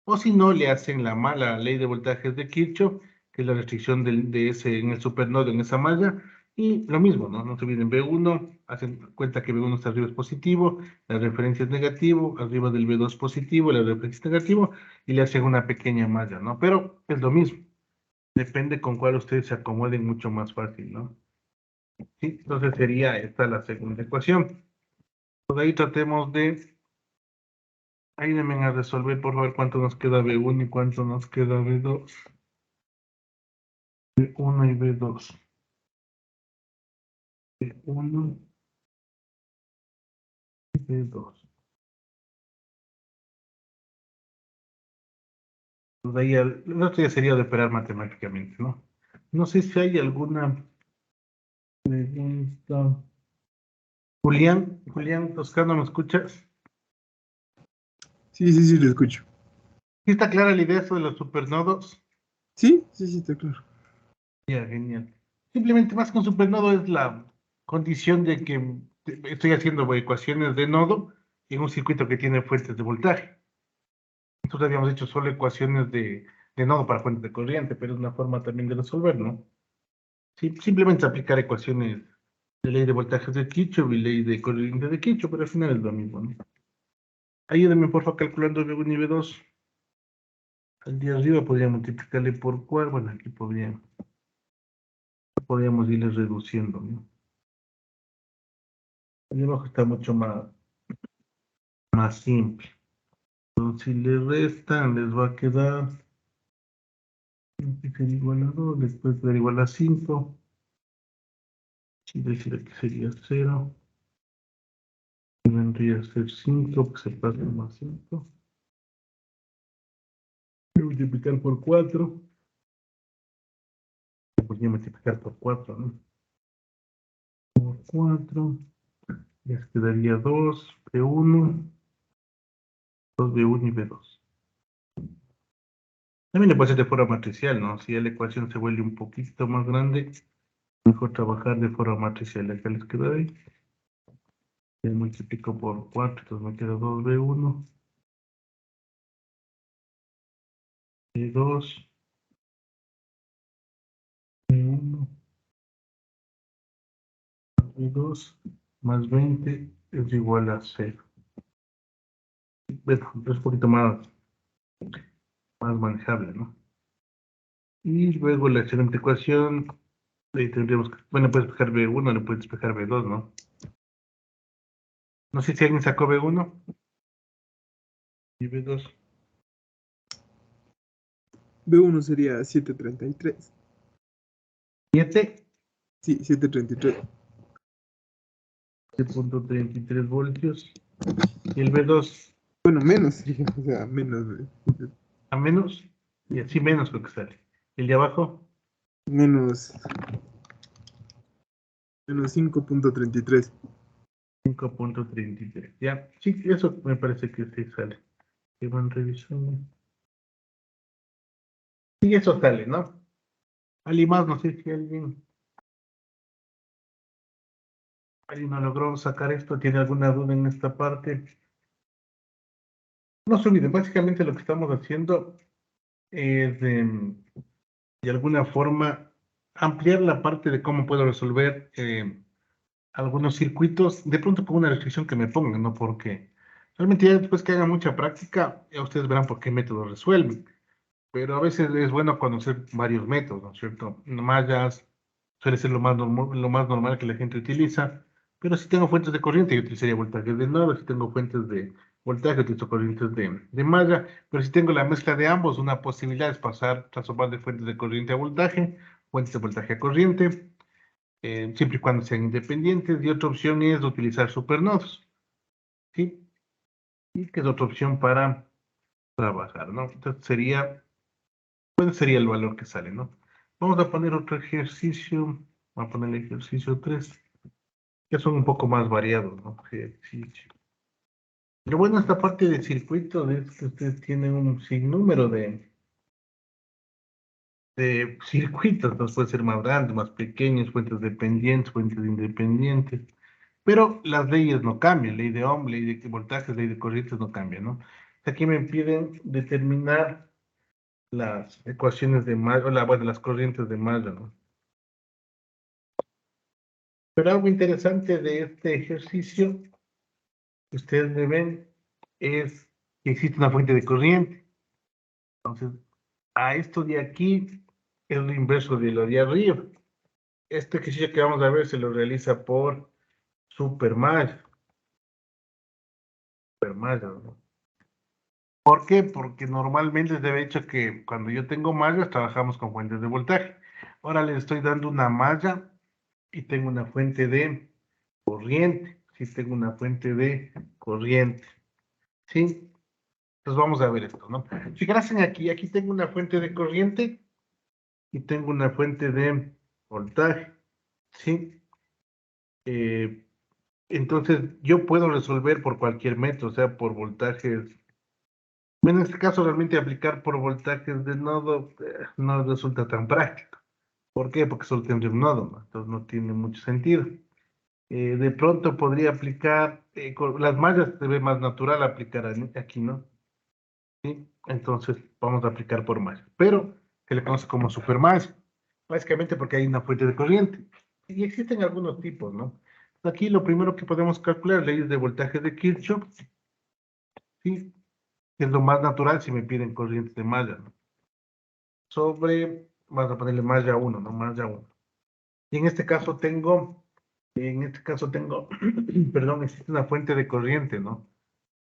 S1: O si no, le hacen la mala ley de voltajes de Kirchhoff, que es la restricción de ese, en el supernodo, en esa malla. Y lo mismo, ¿no? No se olviden B1, hacen cuenta que B1 está arriba es positivo, la referencia es negativo, arriba del B2 positivo, la referencia es negativo, y le hacen una pequeña malla, ¿no? Pero es lo mismo. Depende con cuál ustedes se acomoden mucho más fácil, ¿no? Sí, entonces sería esta la segunda ecuación. Por ahí tratemos de... Ayúdenme a resolver, por favor, cuánto nos queda B1 y cuánto nos queda B2. B1 y B2. B1 y B2. Pues ahí el otro ya sería de operar matemáticamente, ¿no? No sé si hay alguna pregunta. Julián Toscano, ¿me escuchas?
S3: Sí, lo escucho.
S1: ¿Sí está clara la idea eso de los supernodos?
S3: Sí, está claro.
S1: Ya, genial. Simplemente más que un supernodo es la condición de que estoy haciendo ecuaciones de nodo en un circuito que tiene fuentes de voltaje. Nosotros habíamos hecho solo ecuaciones de nodo para fuentes de corriente, pero es una forma también de resolver, ¿no? Sí, simplemente aplicar ecuaciones de ley de voltajes de Kirchhoff y ley de corriente de Kirchhoff, pero al final es lo mismo, ¿no? Ayúdenme, por favor, calculando B1 y B2. Al de arriba podría multiplicarle por 4, bueno, aquí podríamos irles reduciendo, ¿no? Allí abajo está mucho más simple. Entonces, si le restan, les va a quedar igual a 2, después quedar igual a 5. Es decir, aquí sería 0. Y vendría a ser 5, que se pasa más 5. Multiplicar por 4. Podría multiplicar por 4, ¿no? Por 4. Les quedaría 2, B1, 2 B1 y B2. También le puede ser de forma matricial, ¿no? Si ya la ecuación se vuelve un poquito más grande, mejor trabajar de forma matricial. Acá les queda ahí. Le multiplico por 4, entonces me queda 2B1, B2, B1, B2, más 20 es igual a 0. Bueno, es un poquito más manejable, ¿no? Y luego la siguiente ecuación, ahí tendríamos que, bueno, puedes despejar B1, le puedes despejar B2, ¿no? No sé si alguien sacó B1 y B2.
S3: B1 sería 733.
S1: 7,
S3: Sí, 733.
S1: 7.33 voltios. Y el B2
S3: Bueno, menos sería, o sea, menos.
S1: a menos, y así menos lo que sale. El de abajo,
S3: Menos Menos 5.33.
S1: 5.33. Ya, sí, eso me parece que sí sale. Qué buen revisión. Sí, eso sale, ¿no? Alguien más, no sé si alguien no logró sacar esto, tiene alguna duda en esta parte. No se olviden, básicamente lo que estamos haciendo es de alguna forma ampliar la parte de cómo puedo resolver algunos circuitos, de pronto con una restricción que me pongan, ¿no? Porque realmente ya después que hagan mucha práctica, ya ustedes verán por qué método resuelven. Pero a veces es bueno conocer varios métodos, ¿no es cierto? Mallas suele ser lo más normal que la gente utiliza, pero si tengo fuentes de corriente, yo utilizaría voltajes de nodo. Si tengo fuentes de voltaje, utilizo corrientes de malla, pero si tengo la mezcla de ambos, una posibilidad es transformar de fuentes de corriente a voltaje, fuentes de voltaje a corriente, siempre y cuando sean independientes, y otra opción es utilizar supernodos, ¿sí? Y que es otra opción para trabajar, ¿no? Entonces ¿cuál sería el valor que sale, no? Vamos a poner otro ejercicio. Vamos a poner el ejercicio 3, que son un poco más variados, ¿no? Ejercicio. Lo bueno de esta parte de circuito es que ustedes tienen un sinnúmero de circuitos, entonces pueden ser más grandes, más pequeños, fuentes dependientes, fuentes independientes, pero las leyes no cambian, ley de Ohm, ley de voltajes, ley de corrientes no cambian, ¿no? Aquí me piden determinar las ecuaciones de Mayo, bueno, las corrientes de Mayo, ¿no? Pero algo interesante de este ejercicio que ustedes me ven es que existe una fuente de corriente. Entonces, a esto de aquí es lo inverso de lo de arriba. Este ejercicio que vamos a ver se lo realiza por supermalla. Supermalla, ¿no? ¿Por qué? Porque normalmente se ha hecho que cuando yo tengo mallas trabajamos con fuentes de voltaje. Ahora le estoy dando una malla y tengo una fuente de corriente. Sí, tengo una fuente de corriente. ¿Sí? Entonces vamos a ver esto, ¿no? Fijarse aquí tengo una fuente de corriente y tengo una fuente de voltaje, ¿sí? Eh, entonces yo puedo resolver por cualquier método, o sea, por voltajes. Bueno, en este caso realmente aplicar por voltajes de nodo no resulta tan práctico. ¿Por qué? Porque solo tendría un nodo, ¿no? Entonces no tiene mucho sentido. De pronto podría aplicar, con las mallas se ve más natural aplicar aquí, ¿no? ¿Sí? Entonces vamos a aplicar por malla, pero se le conoce como supermalla, básicamente porque hay una fuente de corriente. Y existen algunos tipos, ¿no? Aquí lo primero que podemos calcular, leyes de voltaje de Kirchhoff, ¿sí? Que es lo más natural si me piden corrientes de malla, ¿no? Vamos a ponerle malla 1, ¿no? Malla 1. Y en este caso tengo, perdón, existe una fuente de corriente, ¿no?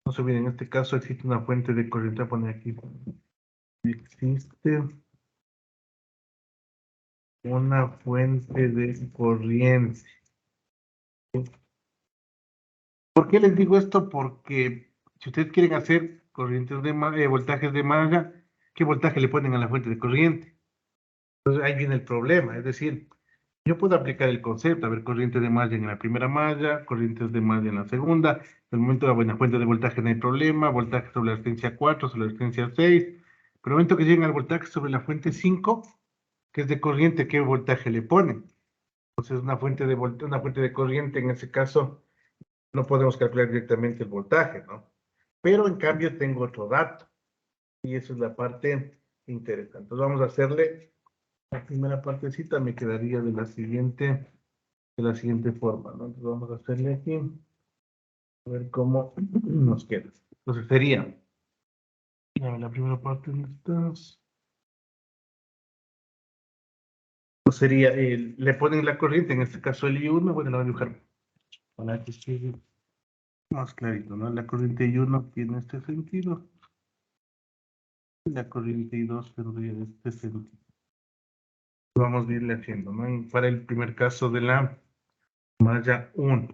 S1: No se olviden, en este caso existe una fuente de corriente, voy a poner aquí. Existe una fuente de corriente. ¿Por qué les digo esto? Porque si ustedes quieren hacer corrientes de voltajes de malla, ¿qué voltaje le ponen a la fuente de corriente? Entonces ahí viene el problema. Es decir, yo puedo aplicar el concepto, a ver, corriente de malla en la primera malla, corrientes de malla en la segunda. En el momento de la buena fuente de voltaje no hay problema, voltaje sobre la resistencia 4, sobre la resistencia 6. Pero el momento que lleguen al voltaje sobre la fuente 5, que es de corriente, ¿qué voltaje le ponen? Entonces, una fuente de corriente, en ese caso, no podemos calcular directamente el voltaje, ¿no? Pero en cambio tengo otro dato, y eso es la parte interesante. Entonces vamos a hacerle la primera partecita, me quedaría de la siguiente forma, ¿no? Entonces vamos a hacerle aquí, a ver cómo nos queda. Entonces sería, a ver, la primera parte, ¿dónde estás? Entonces sería, le ponen la corriente, en este caso el I1, bueno, lo voy a dibujar para que quede más clarito, ¿no? La corriente I1 tiene este sentido. La corriente I2 tendría este sentido. Vamos a irle haciendo, ¿no? Para el primer caso de la malla 1.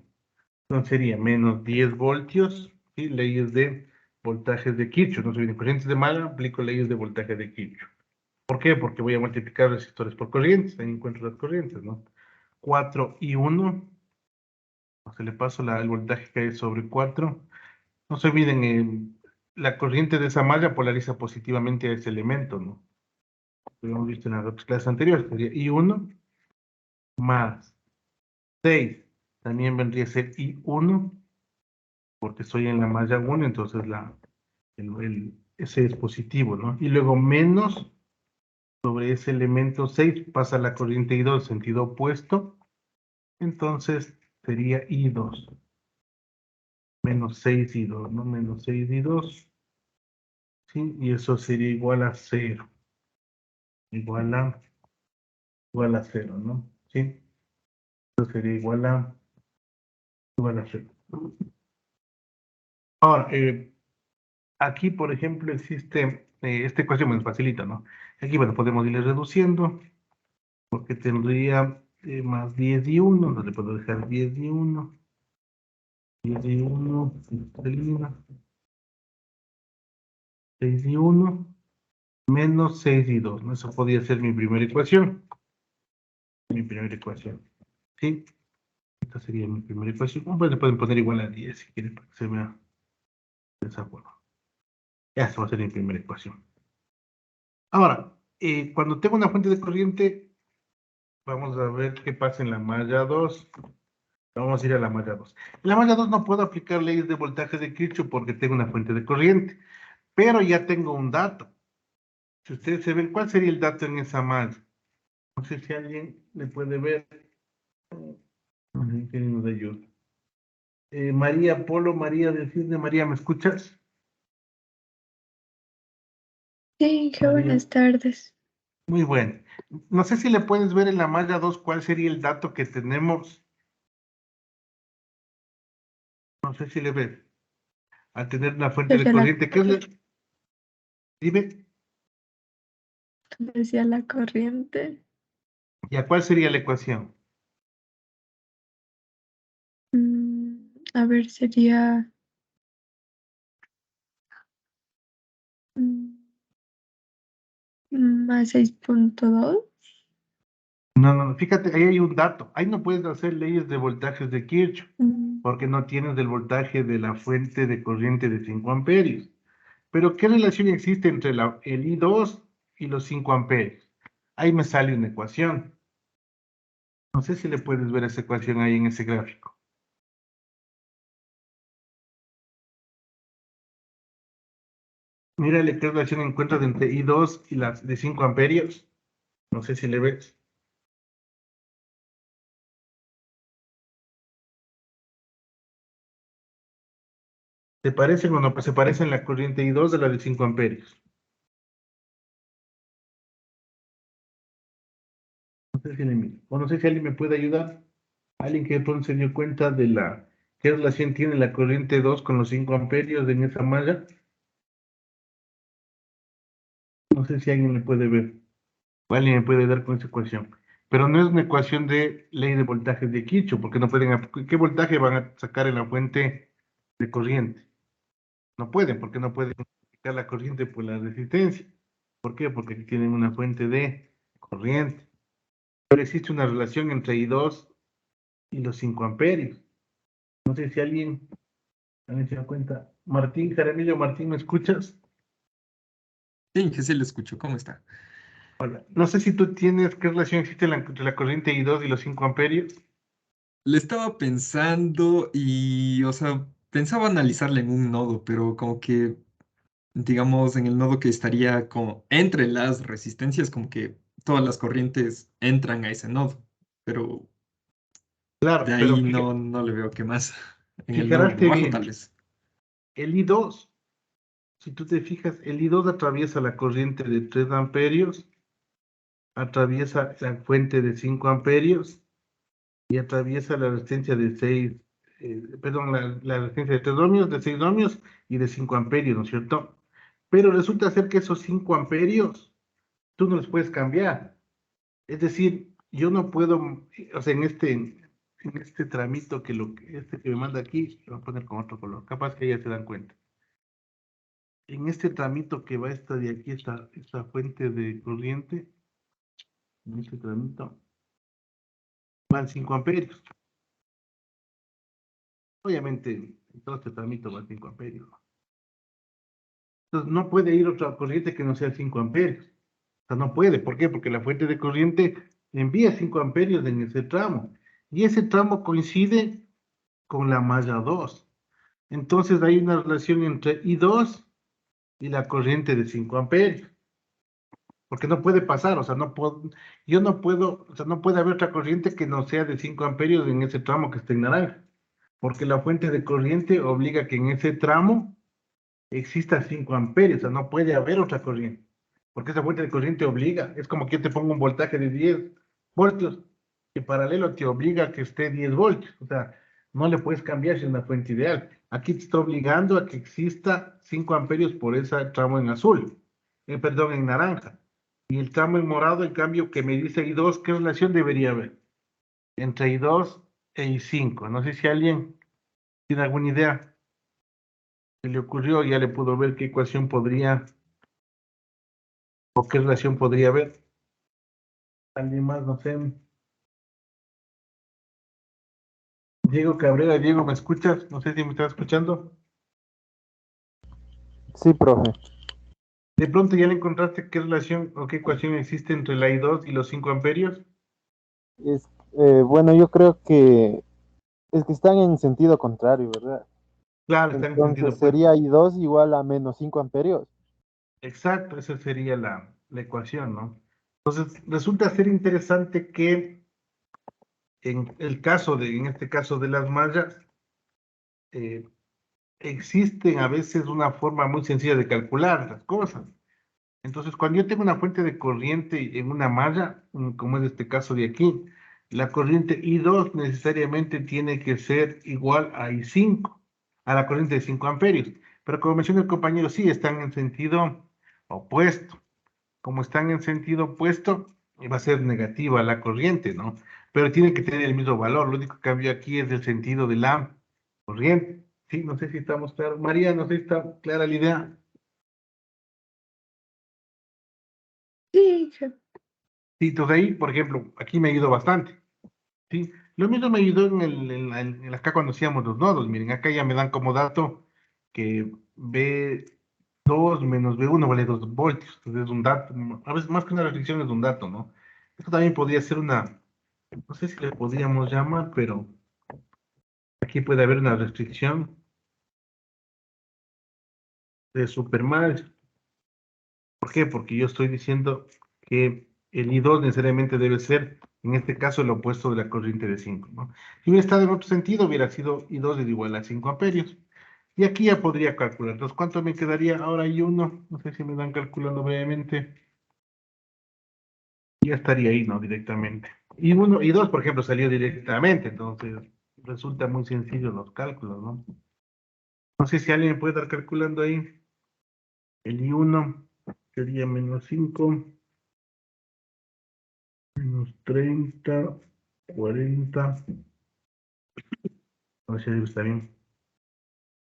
S1: Entonces sería menos 10 voltios, ¿sí? Leyes de voltajes de Kirchhoff. No se vienen corrientes de malla, aplico leyes de voltaje de Kirchhoff. ¿Por qué? Porque voy a multiplicar resistores por corrientes, ahí encuentro las corrientes, ¿no? 4 y 1. Se le paso el voltaje que hay sobre 4. No se olviden, la corriente de esa malla polariza positivamente a ese elemento, ¿no? Lo hemos visto en las otras clases anteriores. Sería I1 más 6. También vendría a ser I1, porque estoy en la malla 1, entonces ese es positivo, ¿no? Y luego menos sobre ese elemento 6 pasa la corriente I2 sentido opuesto, entonces sería I2. Menos 6 I2, ¿no? Menos 6 I2, ¿sí? Y eso sería igual a 0. Igual a 0, ¿no? ¿Sí? Eso sería igual a 0. Ahora, aquí, por ejemplo, existe, esta ecuación me facilita, ¿no? Aquí, bueno, podemos irle reduciendo, porque tendría más 10 y 1, no le puedo dejar 10 y 1, 10 y 1, elimina, 6 y 1, menos 6 y 2, ¿no? Eso podría ser mi primera ecuación. ¿Sí? Esta sería mi primera ecuación. Bueno, pueden poner igual a 10 si quieren, para que se vea de esa forma. Ya, esta va a ser mi primera ecuación. Ahora, cuando tengo una fuente de corriente, vamos a ver qué pasa en la malla 2. Vamos a ir a la malla 2. En la malla 2 no puedo aplicar leyes de voltaje de Kirchhoff porque tengo una fuente de corriente, pero ya tengo un dato. Si ustedes se ven, ¿cuál sería el dato en esa malla? No sé si alguien le puede ver. ¿Quién nos ayuda? María Polo, María del Cisne, María, ¿me escuchas?
S2: Sí, Inge,
S1: María.
S2: buenas tardes.
S1: Muy bueno. No sé si le puedes ver en la malla 2 cuál sería el dato que tenemos. No sé si le ves. Al tener una fuente de
S2: Desde la,
S1: corriente, ¿qué es? Dime.
S2: desde la corriente.
S1: ¿Y a cuál sería la ecuación?
S2: A ver, sería mm, más 6.2.
S1: No, no, fíjate, ahí hay un dato. Ahí no puedes hacer leyes de voltajes de Kirchhoff, porque no tienes el voltaje de la fuente de corriente de 5 amperios. Pero, ¿qué relación existe entre el I2 y los 5 amperios? Ahí me sale una ecuación. No sé si le puedes ver esa ecuación ahí en ese gráfico. Mírale qué relación encuentras entre I2 y las de 5 amperios. No sé si le ves. ¿Te parecen o no? Pues se parecen la corriente I2 de la de 5 amperios. No sé si le miro. O no sé si alguien me puede ayudar. Alguien que de pronto se dio cuenta de qué relación tiene la corriente 2 con los 5 amperios en esa malla. No sé si alguien me puede ver. O alguien me puede dar con esa ecuación. Pero no es una ecuación de ley de voltajes de Kirchhoff, porque no pueden, ¿qué voltaje van a sacar en la fuente de corriente? No pueden, porque no pueden multiplicar la corriente por la resistencia. ¿Por qué? Porque aquí tienen una fuente de corriente. Pero existe una relación entre I2 y los 5 amperios. No sé si alguien se da cuenta. Martín Jaramillo, Martín, ¿me escuchas?
S5: Sí, que sí le escucho. ¿Cómo está?
S1: Hola. No sé si tú tienes qué relación existe entre la corriente I2 y los 5 amperios.
S5: Le estaba pensando y, o sea, pensaba analizarla en un nodo, pero como que, digamos, en el nodo que estaría como entre las resistencias, como que todas las corrientes entran a ese nodo, pero de
S1: Claro, pero
S5: ahí no le veo qué más. En el nodo de
S1: fijarás
S5: abajo,
S1: bien,
S5: tal vez.
S1: el I2, si tú te fijas, el I2 atraviesa la corriente de 3 amperios, atraviesa la fuente de 5 amperios y atraviesa la resistencia de 6, perdón, la resistencia de 3 ohmios, de 6 ohmios y de 5 amperios, ¿no es cierto? Pero resulta ser que esos 5 amperios tú no los puedes cambiar. Es decir, yo no puedo, o sea, en este tramito este que me manda aquí, lo voy a poner con otro color, capaz que ya se dan cuenta. En este tramito que va esta de aquí, esta fuente de corriente, en este tramito, van 5 amperios. Obviamente, todo este tramito va a 5 amperios. Entonces, no puede ir otra corriente que no sea 5 amperios. O sea, no puede. ¿Por qué? Porque la fuente de corriente envía 5 amperios en ese tramo. Y ese tramo coincide con la malla 2. Entonces, hay una relación entre I2 y la corriente de 5 amperios. Porque no puede pasar, o sea, no puedo, yo no puedo, o sea, no puede haber otra corriente que no sea de 5 amperios en ese tramo que esté en naranja. Porque la fuente de corriente obliga que en ese tramo exista 5 amperios, o sea, no puede haber otra corriente. Porque esa fuente de corriente obliga, es como que yo te pongo un voltaje de 10 voltios, que paralelo te obliga a que esté 10 voltios, o sea, no le puedes cambiar si es una fuente ideal. Aquí te está obligando a que exista 5 amperios por ese tramo en azul, perdón, en naranja. Y el tramo en morado, en cambio, que me dice I2, ¿qué relación debería haber? Entre I2 e I5. No sé si alguien tiene alguna idea. Se le ocurrió, ya le pudo ver qué ecuación podría, o qué relación podría haber. Alguien más, no sé. Diego Cabrera, Diego, ¿me escuchas? No sé si me estás escuchando.
S4: Sí, profe.
S1: De pronto ya le encontraste qué relación o qué ecuación existe entre la I2 y los 5 amperios.
S4: Es, bueno, yo creo que es que están en sentido contrario, ¿verdad?
S1: Claro, están en sentido
S4: Entonces
S1: opuesto.
S4: sería I2 igual a menos 5 amperios.
S1: Exacto, esa sería la ecuación, ¿no? Entonces, resulta ser interesante que en este caso de las mallas, eh, existen a veces una forma muy sencilla de calcular las cosas. Entonces, cuando yo tengo una fuente de corriente en una malla, como es este caso de aquí, la corriente I2 necesariamente tiene que ser igual a I5, a la corriente de 5 amperios. Pero como menciona el compañero, sí, están en sentido opuesto. Como están en sentido opuesto, va a ser negativa la corriente, ¿no? Pero tiene que tener el mismo valor. Lo único que cambia aquí es el sentido de la corriente. Sí, no sé si estamos claros. María, no sé si está clara la idea.
S2: Sí, jefe.
S1: Sí, entonces ahí, por ejemplo, aquí me ayudó bastante. ¿Sí? Lo mismo me ayudó acá cuando hacíamos los nodos. Miren, acá ya me dan como dato que B2 menos B1 vale 2 voltios. Entonces es un dato, a veces más que una restricción es un dato, ¿no? Esto también podría ser una, no sé si le podríamos llamar, pero aquí puede haber una restricción de supermargen. ¿Por qué? Porque yo estoy diciendo que el I2 necesariamente debe ser, en este caso, el opuesto de la corriente de 5, ¿no? Si hubiera estado en otro sentido, hubiera sido I2 es igual a 5 amperios. Y aquí ya podría calcular. Entonces, ¿cuánto me quedaría ahora I1? No sé si me dan calculando brevemente. Ya estaría ahí, ¿no? Directamente. Y 1 y 2, por ejemplo, salió directamente. Entonces, resulta muy sencillo los cálculos, ¿no? No sé si alguien me puede estar calculando ahí. El I1 sería menos 5. Menos 30, 40. A ver si ahí está bien.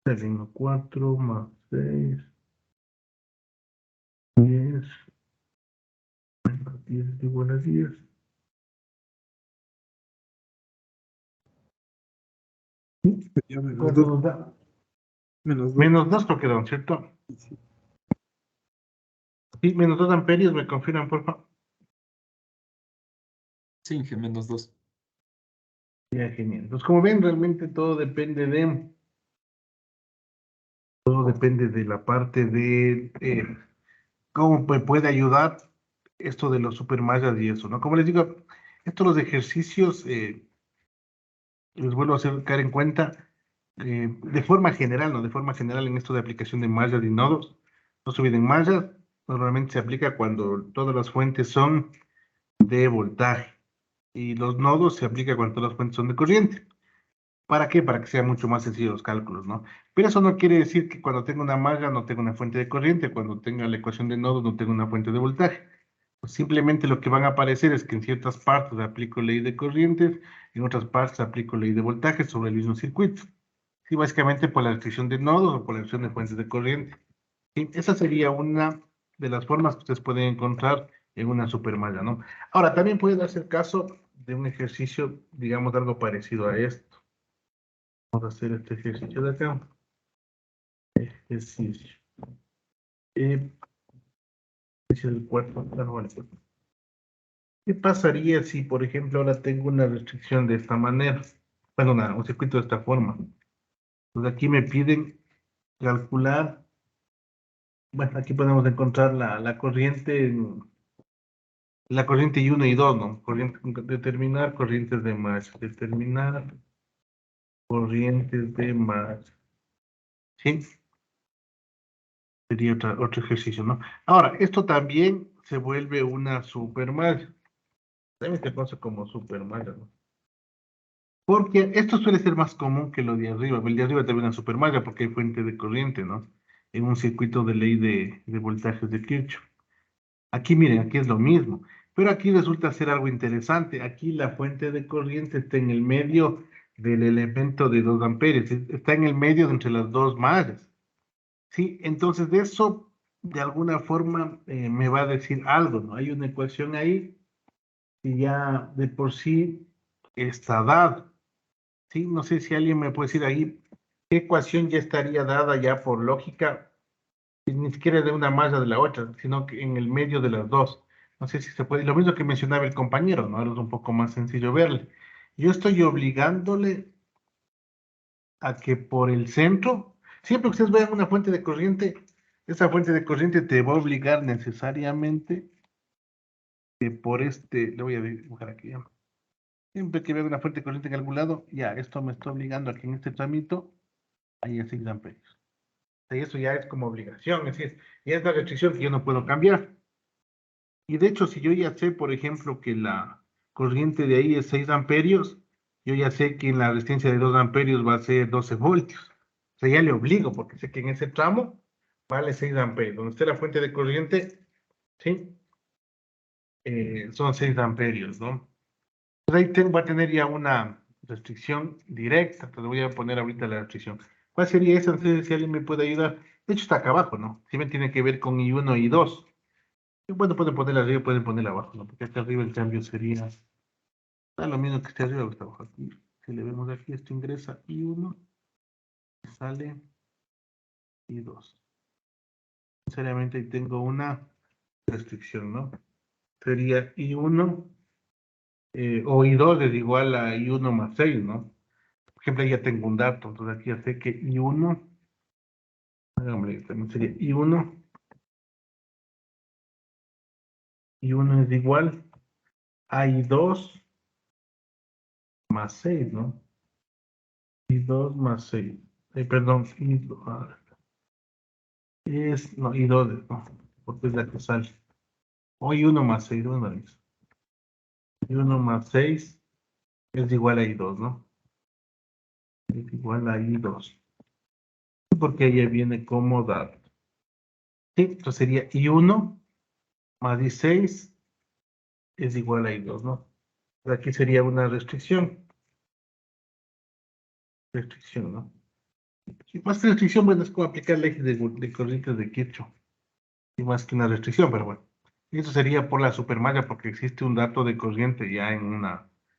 S1: Tengo 4 más 6, 10. 10 es igual a 10.
S3: Sería menos
S1: ¿Cuánto
S3: 2.
S1: nos da?
S3: Menos 2.
S1: Menos 2 creo que da, ¿cierto? Sí, menos 2 amperios, me confirman, por favor.
S5: Sí, G menos 2.
S1: Ya, genial. Entonces, como ven, realmente todo depende de la parte de cómo me puede ayudar esto de los supermallas y eso, ¿no? Como les digo, estos los ejercicios, les vuelvo a hacer caer en cuenta, de forma general, ¿no? De forma general en esto de aplicación de mallas y nodos, no se olviden mallas, normalmente se aplica cuando todas las fuentes son de voltaje y los nodos se aplica cuando todas las fuentes son de corriente. ¿Para qué? Para que sea mucho más sencillo los cálculos, ¿no? Pero eso no quiere decir que cuando tenga una malla no tenga una fuente de corriente, cuando tenga la ecuación de nodos no tenga una fuente de voltaje. Pues simplemente lo que van a aparecer es que en ciertas partes aplico ley de corrientes, en otras partes aplico ley de voltaje sobre el mismo circuito. Sí, básicamente por la restricción de nodos o por la restricción de fuentes de corriente. Sí, esa sería una de las formas que ustedes pueden encontrar en una supermalla, ¿no? Ahora, también puede darse el caso de un ejercicio, digamos, algo parecido a esto. Vamos a hacer este ejercicio de acá. Ejercicio. Ejercicio del cuerpo. Claro, vale. ¿Qué pasaría si, por ejemplo, ahora tengo una restricción de esta manera? Bueno, un circuito de esta forma. Entonces aquí me piden calcular, bueno, aquí podemos encontrar la corriente, I1 y 2, ¿no? Determinar corrientes de masa, determinar corrientes de masa. ¿Sí? Sería otro ejercicio, ¿no? Ahora, esto también se vuelve una supermalla. También se conoce como supermalla, ¿no? Porque esto suele ser más común que lo de arriba. El de arriba también es una supermalla porque hay fuente de corriente, ¿no? En un circuito de ley de voltajes de Kirchhoff. Aquí miren, aquí es lo mismo. Pero aquí resulta ser algo interesante. Aquí la fuente de corriente está en el medio del elemento de 2 amperios. Está en el medio de entre las dos mallas. ¿Sí? Entonces de eso, de alguna forma, me va a decir algo, ¿no? Hay una ecuación ahí que ya de por sí está dada. ¿Sí? No sé si alguien me puede decir ahí qué ecuación ya estaría dada ya por lógica, ni siquiera de una malla de la otra, sino que en el medio de las dos. No sé si se puede, lo mismo que mencionaba el compañero, ¿no? Ahora es un poco más sencillo verle. Yo estoy obligándole a que por el centro, siempre que ustedes vean una fuente de corriente, esa fuente de corriente te va a obligar necesariamente que por le voy a dibujar aquí ya. Siempre que vea una fuente de corriente en algún lado, ya, esto me está obligando a que en este tramito haya 6 amperios. Y eso ya es como obligación, es decir, ya es la restricción que yo no puedo cambiar. Y de hecho, si yo ya sé, por ejemplo, que la corriente de ahí es 6 amperios, yo ya sé que en la resistencia de 2 amperios va a ser 12 voltios. O sea, ya le obligo, porque sé que en ese tramo vale 6 amperios. Donde esté la fuente de corriente, ¿sí? Son 6 amperios, ¿no? Pues ahí voy a tener ya una restricción directa. Entonces voy a poner ahorita la restricción. ¿Cuál sería esa? No sé si alguien me puede ayudar. De hecho, está acá abajo, ¿no? Sí me tiene que ver con I1 y I2. Bueno, pueden ponerla arriba, pueden ponerla abajo, ¿no? Porque acá arriba el cambio sería... Da lo mismo que esté arriba o que está abajo. Aquí, si le vemos aquí, esto ingresa I1, sale I2. Sinceramente ahí tengo una restricción, ¿no? Sería I1 o I2 es igual a I1 más 6, ¿no? Por ejemplo, ahí ya tengo un dato, entonces aquí ya sé que I1, hágame, también sería I1 es igual a I2 más 6, ¿no? I2 más 6. Perdón, I2, no, I2, no, porque es la que sale. O I1 más 6, ¿dónde la hizo? I1 más 6 es igual a I2, ¿no? Es igual a I2. Porque ella viene como dato. Sí, entonces sería I1 más I6 es igual a I2, ¿no? Aquí sería una restricción. Restricción, ¿no? Y más que restricción, bueno, es como aplicar leyes de corrientes de Kirchhoff. Y más que una restricción, pero bueno. Y eso sería por la supermalla, porque existe un dato de corriente ya en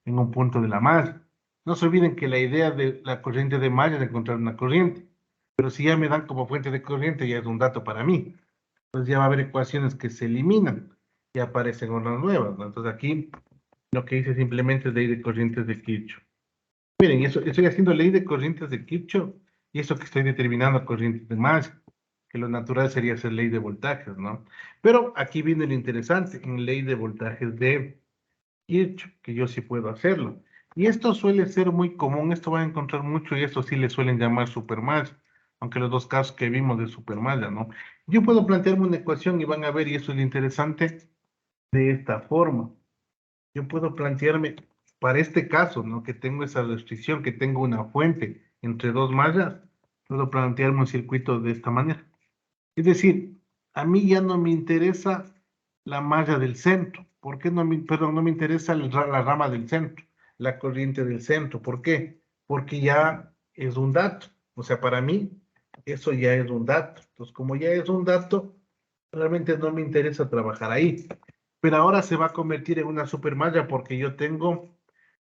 S1: un punto de la malla. No se olviden que la idea de la corriente de malla es encontrar una corriente. Pero si ya me dan como fuente de corriente, ya es un dato para mí. Entonces ya va a haber ecuaciones que se eliminan y aparecen unas nuevas, ¿no? Entonces aquí lo que hice simplemente es ley de corrientes de Kirchhoff. Miren, eso, estoy haciendo ley de corrientes de Kirchhoff y eso que estoy determinando corrientes de malla, que lo natural sería hacer ley de voltajes, ¿no? Pero aquí viene lo interesante, en ley de voltajes de Kirchhoff, que yo sí puedo hacerlo. Y esto suele ser muy común, esto va a encontrar mucho y esto sí le suelen llamar supermalla, aunque los dos casos que vimos de supermalla, ¿no? Yo puedo plantearme una ecuación y van a ver, y eso es lo interesante, de esta forma. Yo puedo plantearme, para este caso, ¿no? Que tengo esa restricción, que tengo una fuente entre dos mallas, puedo plantearme un circuito de esta manera. Es decir, a mí ya no me interesa la malla del centro. ¿Por qué no me, perdón, no me interesa la rama del centro, la corriente del centro? ¿Por qué? Porque ya es un dato. O sea, para mí, eso ya es un dato. Entonces, como ya es un dato, realmente no me interesa trabajar ahí. Pero ahora se va a convertir en una supermalla porque yo tengo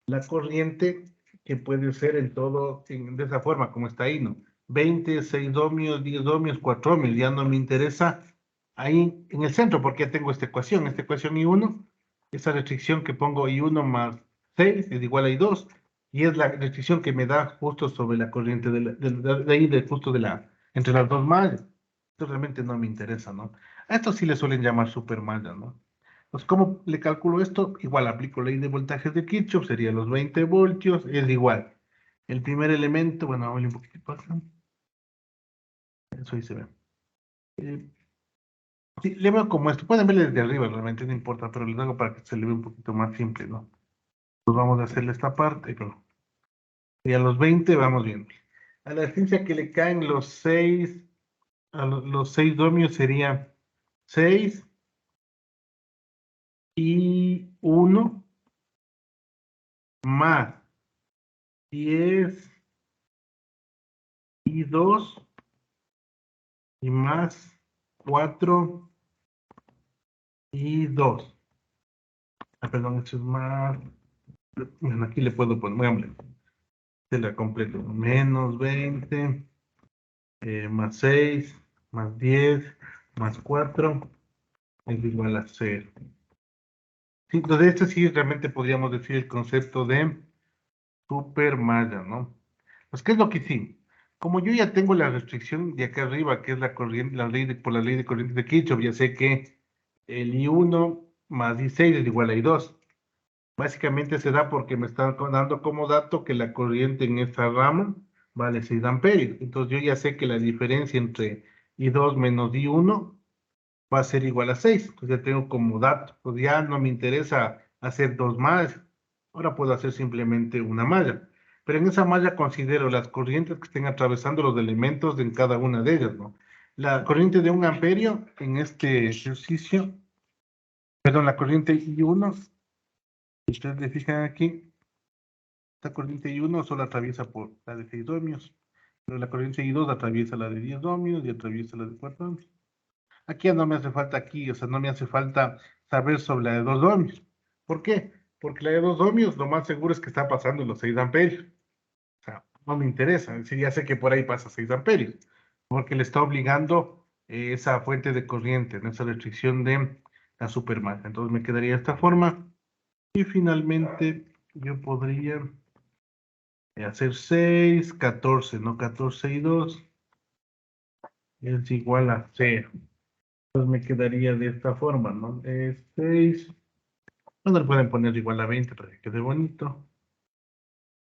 S1: la corriente que puede ser en todo, de esa forma, como está ahí, ¿no? 20, 6 ohmios, 10 ohmios, 4 ohmios, ya no me interesa ahí en el centro, porque ya tengo esta ecuación I1, esa restricción que pongo I1 más 6 es igual a I2, y es la restricción que me da justo sobre la corriente de ahí, justo entre las dos mallas. Esto realmente no me interesa, ¿no? A esto sí le suelen llamar supermalla, ¿no? Pues, ¿cómo le calculo esto? Igual aplico ley de voltajes de Kirchhoff, sería los 20 voltios, es igual. El primer elemento, bueno, vamos un poquito para acá. Eso ahí se ve. Eh, sí, le veo como esto. Pueden verle desde arriba, realmente no importa, pero les hago para que se le vea un poquito más simple, ¿no? Pues vamos a hacerle esta parte, pero y a los 20 vamos viendo. A la distancia que le caen los 6, los 6 ohmios sería 6 y 1 más 10 y 2 y más 4 y 2. Ah, perdón, esto es más. Bueno, aquí le puedo poner, hombre, se la completo. Menos 20, más 6, más 10, más 4, es igual a 0. Sí, entonces, esto sí realmente podríamos decir el concepto de supermalla, ¿no? Pues, ¿qué es lo que sí? Como yo ya tengo la restricción de acá arriba, que es la corriente, por la ley de corrientes de Kirchhoff, ya sé que el I1 más I6 es igual a I2. Básicamente se da porque me están dando como dato que la corriente en esta rama vale 6 amperios. Entonces yo ya sé que la diferencia entre I2 menos I1 va a ser igual a 6. Entonces ya tengo como dato. Pues ya no me interesa hacer dos más. Ahora puedo hacer simplemente una malla. Pero en esa malla considero las corrientes que estén atravesando los elementos en cada una de ellas, ¿no? La corriente de 1 amperio en este ejercicio, perdón, la corriente I1, si ustedes le fijan aquí, esta corriente I1 solo atraviesa por la de 6 ohmios, pero la corriente I2 atraviesa la de 10 ohmios y atraviesa la de 4 ohmios. Aquí ya no me hace falta aquí, o sea, no me hace falta saber sobre la de 2 ohmios. ¿Por qué? Porque la de 2 ohmios lo más seguro es que está pasando los 6 amperios. O sea, no me interesa, es decir, ya sé que por ahí pasa 6 amperios, porque le está obligando esa fuente de corriente, ¿no? Esa restricción de la supermasa. Entonces me quedaría de esta forma y finalmente yo podría hacer 6, 14, ¿no? 14 y 2 es igual a 0. Entonces me quedaría de esta forma, ¿no? Es 6. Bueno, le pueden poner igual a 20 para que quede bonito.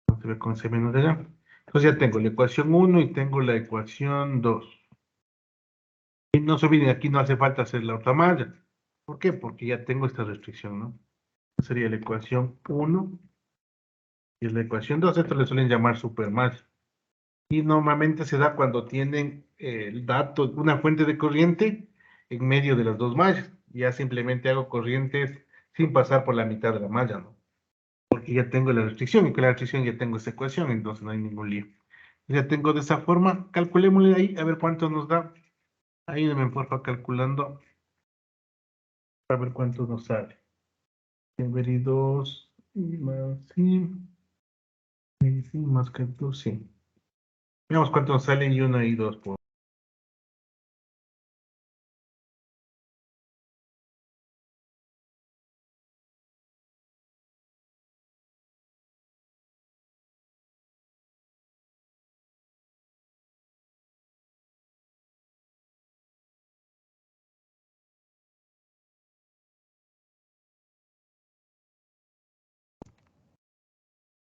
S1: No se ve con ese menos de allá. Entonces ya tengo la ecuación 1 y tengo la ecuación 2. Y no se olviden, aquí no hace falta hacer la otra malla. ¿Por qué? Porque ya tengo esta restricción, ¿no? Sería la ecuación 1 y la ecuación 2. Esto le suelen llamar supermalla. Y normalmente se da cuando tienen el dato, una fuente de corriente en medio de las dos mallas. Ya simplemente hago corrientes sin pasar por la mitad de la malla, ¿no? Porque ya tengo la restricción y con la restricción ya tengo esta ecuación, entonces no hay ningún lío. Ya tengo de esa forma, calculémosle ahí a ver cuánto nos da. Ahí me porfa calculando a ver cuánto nos sale. Ver y 2 más sí, y sí, más 14, sí. Veamos cuánto nos sale y 1 y 2 por.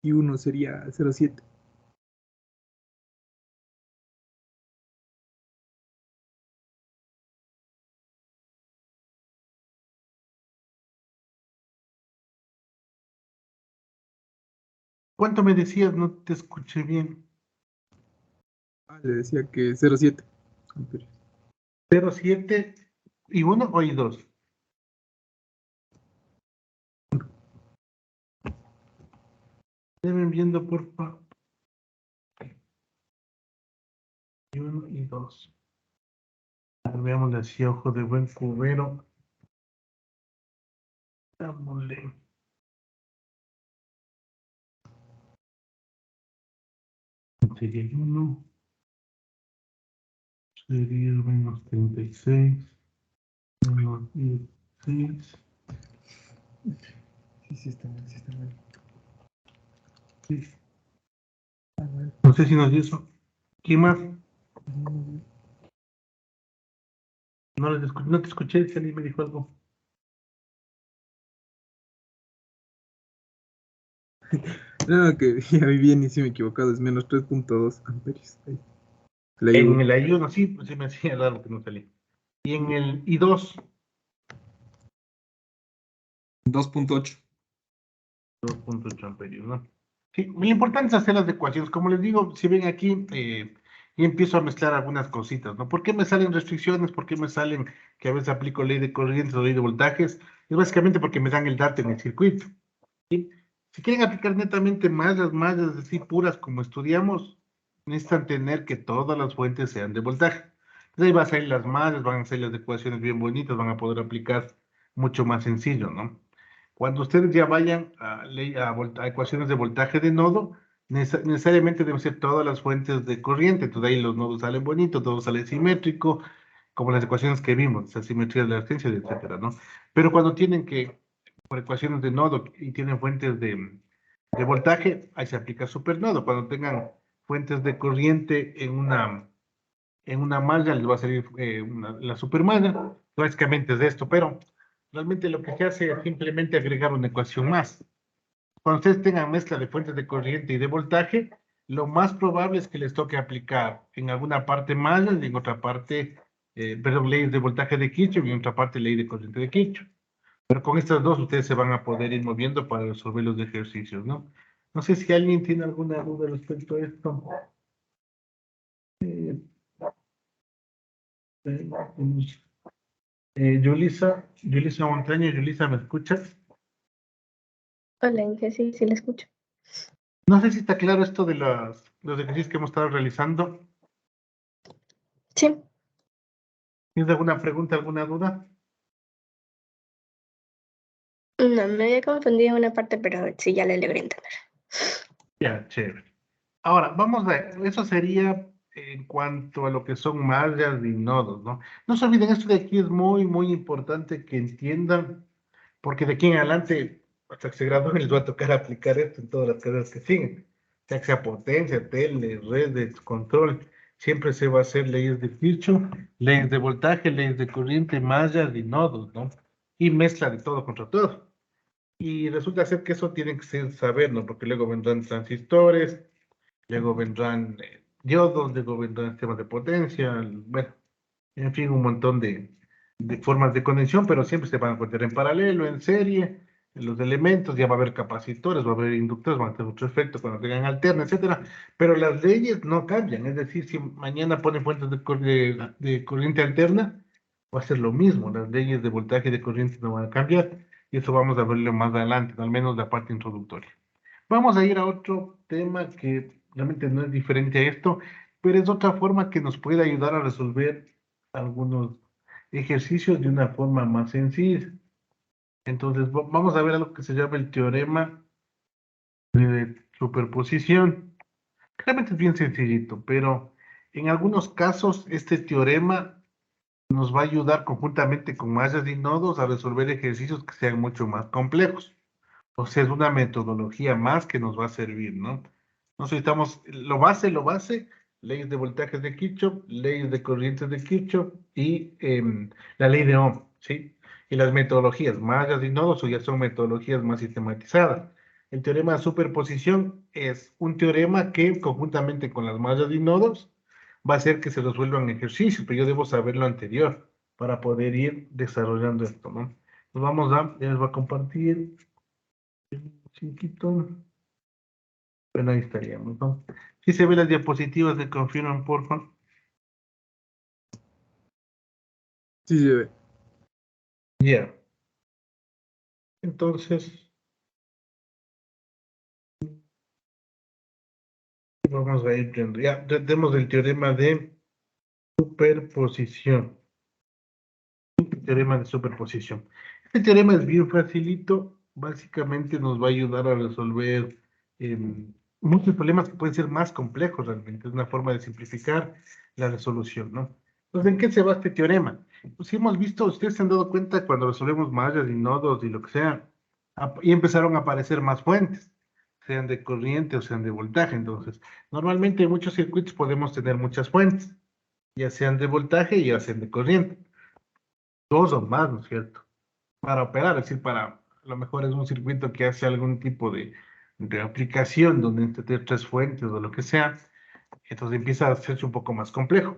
S3: Y uno sería 0,7.
S1: ¿Cuánto me decías? No te escuché bien.
S3: Le decía que 0,7 amperios.
S1: 0,7 y 1 o y 2. Deben viendo porfa. Y 1 y 2. Veámosle así, ojo de buen cubero. Dámosle. sería el 1. Sería menos 36. Menos 16.
S3: Sí, está mal, sí está mal.
S1: Sí.
S3: Ah, mal.
S1: No sé si nos dio eso. ¿Quién más? No te escuché, si alguien me dijo algo.
S3: No, que ya vi bien y si me he equivocado, es menos 3.2 amperios. Ahí. La
S1: En
S3: llevo.
S1: el I1, sí, pues sí me hacía raro que no salía. Y en el I2,
S5: 2.8.
S1: 2.8 amperios, ¿no? Sí, lo importante es hacer las ecuaciones. Como les digo, si ven aquí, y empiezo a mezclar algunas cositas, ¿no? ¿Por qué me salen restricciones? ¿Por qué me salen que a veces aplico ley de corrientes o ley de voltajes? Es básicamente porque me dan el dato en el circuito. ¿Sí? Si quieren aplicar netamente mallas así puras como estudiamos, necesitan tener que todas las fuentes sean de voltaje. Entonces ahí van a salir las mallas, van a salir las ecuaciones bien bonitas, van a poder aplicar mucho más sencillo, ¿no? Cuando ustedes ya vayan a ecuaciones de voltaje de nodo, necesariamente deben ser todas las fuentes de corriente. Entonces ahí los nodos salen bonitos, todo sale simétrico, como las ecuaciones que vimos, la simetría de la resistencia, etcétera, ¿no? Pero cuando tienen que, por ecuaciones de nodo y tienen fuentes de voltaje, ahí se aplica supernodo. Cuando tengan fuentes de corriente en una malla, les va a salir la supermalla. Básicamente es de esto, pero realmente lo que se hace es simplemente agregar una ecuación más. Cuando ustedes tengan mezcla de fuentes de corriente y de voltaje, lo más probable es que les toque aplicar en alguna parte mallas y en otra parte, perdón, leyes de voltaje de Kirchhoff y en otra parte ley de corriente de Kirchhoff. Pero con estas dos ustedes se van a poder ir moviendo para resolver los ejercicios, ¿no? No sé si alguien tiene alguna duda respecto a esto. Eh, eh, Yulisa Montaño, Yulisa, ¿me escuchas?
S2: Hola, Inge, sí, sí la escucho.
S1: No sé si está claro esto de los ejercicios que hemos estado realizando.
S2: Sí,
S1: ¿Tienes alguna pregunta, alguna duda?
S2: no, me había confundido en una parte, pero sí, ya la logré entender.
S1: Ya, chévere. Ahora, vamos a, eso sería en cuanto a lo que son mallas y nodos, ¿no? No se olviden, esto de aquí es muy, muy importante que entiendan, porque de aquí en adelante, hasta que se gradúen, les va a tocar aplicar esto en todas las carreras que siguen. Ya que sea potencia, tele, redes, control, siempre se va a hacer leyes de Kirchhoff, leyes de voltaje, leyes de corriente, mallas y nodos, ¿no? Y mezcla de todo contra todo. Y resulta ser que eso tienen que ser saber, ¿no? Porque luego vendrán transistores, luego vendrán diodos, luego vendrán sistemas de potencia, bueno, en fin, un montón de formas de conexión, pero siempre se van a conectar en paralelo, en serie, en los elementos, ya va a haber capacitores, va a haber inductores, van a tener otro efecto cuando tengan alterna, etcétera, pero las leyes no cambian, es decir, si mañana ponen fuentes de corriente alterna, va a ser lo mismo, las leyes de voltaje y de corriente no van a cambiar, y eso vamos a verlo más adelante, al menos la parte introductoria. Vamos a ir a otro tema que realmente no es diferente a esto, pero es otra forma que nos puede ayudar a resolver algunos ejercicios de una forma más sencilla. Entonces, vamos a ver algo que se llama el teorema de superposición. Realmente es bien sencillito, pero en algunos casos este teorema nos va a ayudar conjuntamente con mallas y nodos a resolver ejercicios que sean mucho más complejos. O sea, es una metodología más que nos va a servir, ¿no? Necesitamos lo base, leyes de voltajes de Kirchhoff, leyes de corrientes de Kirchhoff y la ley de Ohm, ¿sí? Y las metodologías, mallas y nodos, o ya son metodologías más sistematizadas. El teorema de superposición es un teorema que conjuntamente con las mallas y nodos va a hacer que se resuelvan ejercicios, pero yo debo saber lo anterior para poder ir desarrollando esto, ¿no? Nos ya les voy a compartir chiquito. Bueno, ahí estaríamos, ¿no? Si se ven las diapositivas, me confirman, por favor.
S3: Sí, se ve.
S1: Ya. Entonces, vamos a ir viendo. Ya, tenemos el teorema de superposición. El teorema de superposición. Este teorema es bien facilito. Básicamente nos va a ayudar a resolver muchos problemas que pueden ser más complejos realmente. Es una forma de simplificar la resolución, ¿no? Entonces, ¿en qué se va este teorema? Pues si hemos visto, ustedes se han dado cuenta cuando resolvemos mallas y nodos y lo que sea, y empezaron a aparecer más fuentes, sean de corriente o sean de voltaje. Entonces, normalmente en muchos circuitos podemos tener muchas fuentes, ya sean de voltaje, ya sean de corriente. Dos o más, ¿no es cierto? Para operar, es decir, para, a lo mejor es un circuito que hace algún tipo de aplicación donde entre tres fuentes o lo que sea, entonces empieza a hacerse un poco más complejo.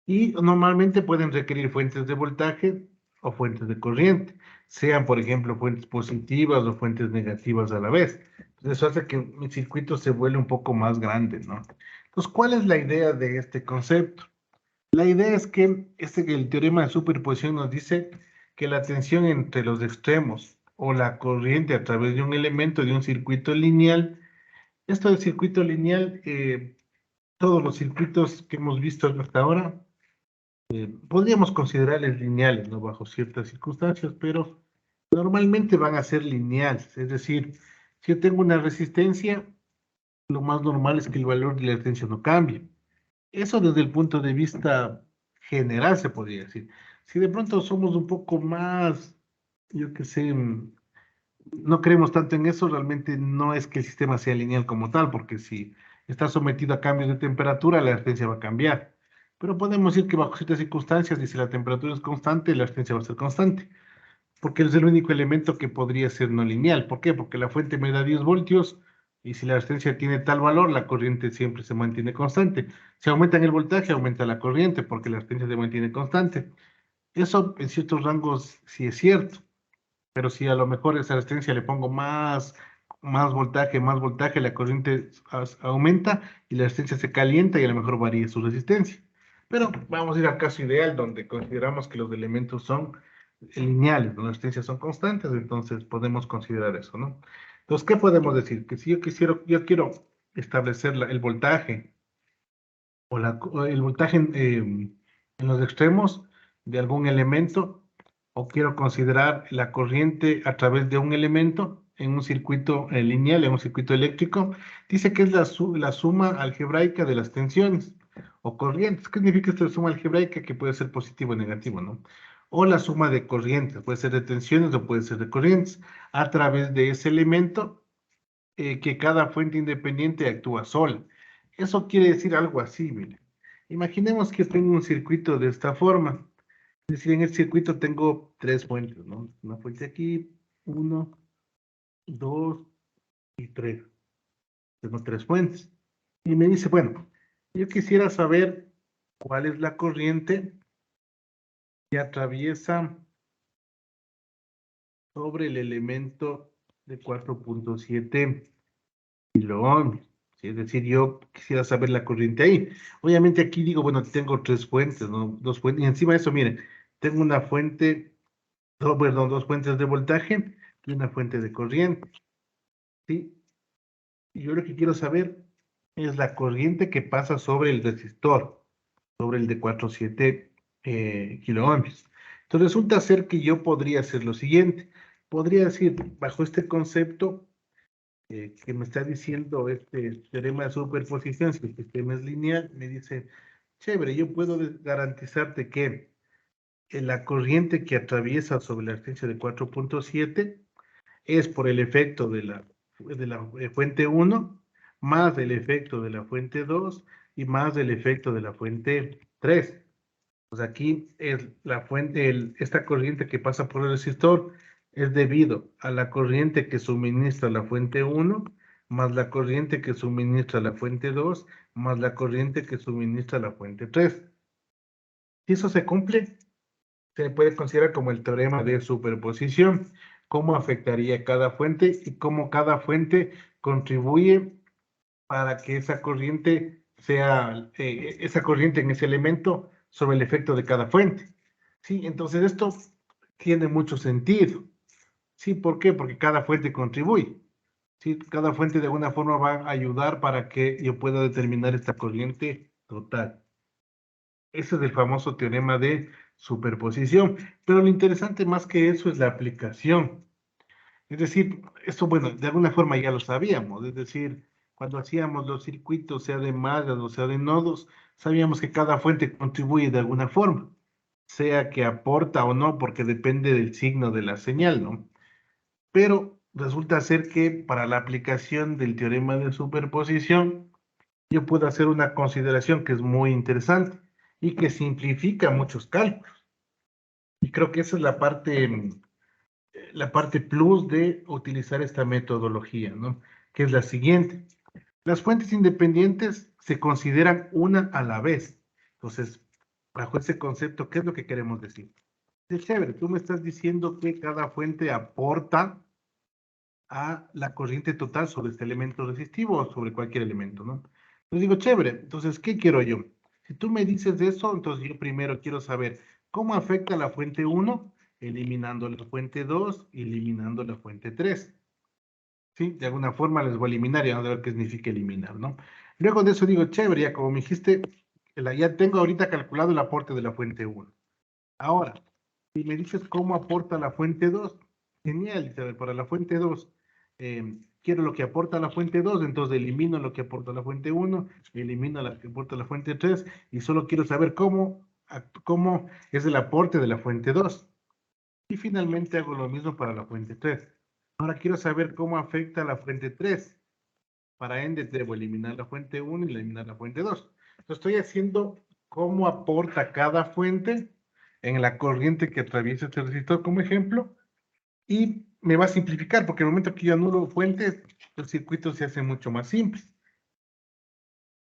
S1: Y normalmente pueden requerir fuentes de voltaje o fuentes de corriente, sean, por ejemplo, fuentes positivas o fuentes negativas a la vez. Entonces, eso hace que mi circuito se vuelva un poco más grande, ¿no? Entonces, ¿cuál es la idea de este concepto? La idea es que el teorema de superposición nos dice que la tensión entre los extremos o la corriente a través de un elemento de un circuito lineal, esto del circuito lineal, todos los circuitos que hemos visto hasta ahora, podríamos considerarles lineales, ¿no? Bajo ciertas circunstancias, pero normalmente van a ser lineales. Es decir, si yo tengo una resistencia, lo más normal es que el valor de la resistencia no cambie. Eso desde el punto de vista general se podría decir. Si de pronto somos un poco más, yo qué sé, no creemos tanto en eso, realmente no es que el sistema sea lineal como tal, porque si está sometido a cambios de temperatura, la resistencia va a cambiar. Pero podemos decir que bajo ciertas circunstancias, y si la temperatura es constante, la resistencia va a ser constante, porque es el único elemento que podría ser no lineal. ¿Por qué? Porque la fuente me da 10 voltios, y si la resistencia tiene tal valor, la corriente siempre se mantiene constante. Si aumenta en el voltaje, aumenta la corriente, porque la resistencia se mantiene constante. Eso en ciertos rangos sí es cierto. Pero si a lo mejor esa resistencia le pongo más voltaje, la corriente aumenta y la resistencia se calienta y a lo mejor varía su resistencia. Pero vamos a ir al caso ideal donde consideramos que los elementos son lineales, ¿no? Las resistencias son constantes, entonces podemos considerar eso, ¿no? Entonces, ¿qué podemos decir? Que si yo quiero establecer el voltaje o el voltaje en los extremos de algún elemento, o quiero considerar la corriente a través de un elemento en un circuito lineal, en un circuito eléctrico, dice que es la suma algebraica de las tensiones o corrientes. ¿Qué significa esta suma algebraica? Que puede ser positivo o negativo, ¿no? O la suma de corrientes, puede ser de tensiones o puede ser de corrientes, a través de ese elemento que cada fuente independiente actúa sola. Eso quiere decir algo así, mire. Imaginemos que tengo un circuito de esta forma. Es decir, en el circuito tengo tres fuentes, ¿no? Una fuente aquí, uno, dos y tres. Tengo tres fuentes. Y me dice, bueno, yo quisiera saber cuál es la corriente que atraviesa sobre el elemento de 4.7 kiloohms. ¿Sí? Es decir, yo quisiera saber la corriente ahí. Obviamente aquí digo, bueno, tengo tres fuentes, ¿no? Dos fuentes. Y encima de eso, miren, tengo una fuente, perdón, dos fuentes de voltaje y una fuente de corriente. ¿Sí? Y yo lo que quiero saber es la corriente que pasa sobre el resistor, sobre el de 4.7 kiloohms. Entonces resulta ser que yo podría hacer lo siguiente. Podría decir, bajo este concepto que me está diciendo este teorema de superposición, si el sistema es lineal, me dice, chévere, yo puedo garantizarte que la corriente que atraviesa sobre la resistencia de 4.7 es por el efecto de la fuente 1, más el efecto de la fuente 2 y más el efecto de la fuente 3. Pues aquí es la fuente, esta corriente que pasa por el resistor es debido a la corriente que suministra la fuente 1, más la corriente que suministra la fuente 2, más la corriente que suministra la fuente 3. Si eso se cumple, se puede considerar como el teorema de superposición. Cómo afectaría cada fuente y cómo cada fuente contribuye para que esa corriente sea, esa corriente en ese elemento sobre el efecto de cada fuente. ¿Sí? Entonces esto tiene mucho sentido. ¿Sí? ¿Por qué? Porque cada fuente contribuye. ¿Sí? Cada fuente de alguna forma va a ayudar para que yo pueda determinar esta corriente total. Ese es el famoso teorema de superposición. Pero lo interesante más que eso es la aplicación. Es decir, esto, bueno, de alguna forma ya lo sabíamos. Es decir, cuando hacíamos los circuitos, sea de mallas o sea de nodos, sabíamos que cada fuente contribuye de alguna forma, sea que aporta o no, porque depende del signo de la señal, ¿no? Pero resulta ser que para la aplicación del teorema de superposición, yo puedo hacer una consideración que es muy interesante y que simplifica muchos cálculos. Y creo que esa es la parte plus de utilizar esta metodología, ¿no? Que es la siguiente. Las fuentes independientes se consideran una a la vez. Entonces, bajo ese concepto, ¿qué es lo que queremos decir? Es chévere, tú me estás diciendo que cada fuente aporta a la corriente total sobre este elemento resistivo o sobre cualquier elemento, ¿no? Entonces digo, chévere, entonces, ¿qué quiero yo? Si tú me dices eso, entonces yo primero quiero saber cómo afecta la fuente 1, eliminando la fuente 2, eliminando la fuente 3. ¿Sí? De alguna forma les voy a eliminar y vamos a ver qué significa eliminar, ¿no? Luego de eso digo, chévere, ya como me dijiste, ya tengo ahorita calculado el aporte de la fuente 1. Ahora, si me dices cómo aporta la fuente 2, genial, Isabel, para la fuente 2, quiero lo que aporta la fuente 2, entonces elimino lo que aporta la fuente 1, elimino lo que aporta la fuente 3, y solo quiero saber cómo es el aporte de la fuente 2. Y finalmente hago lo mismo para la fuente 3. Ahora quiero saber cómo afecta la fuente 3. Para ende debo eliminar la fuente 1 y eliminar la fuente 2. Entonces estoy haciendo cómo aporta cada fuente en la corriente que atraviesa este resistor como ejemplo, y me va a simplificar, porque en el momento que yo anulo fuentes, los circuitos se hacen mucho más simples.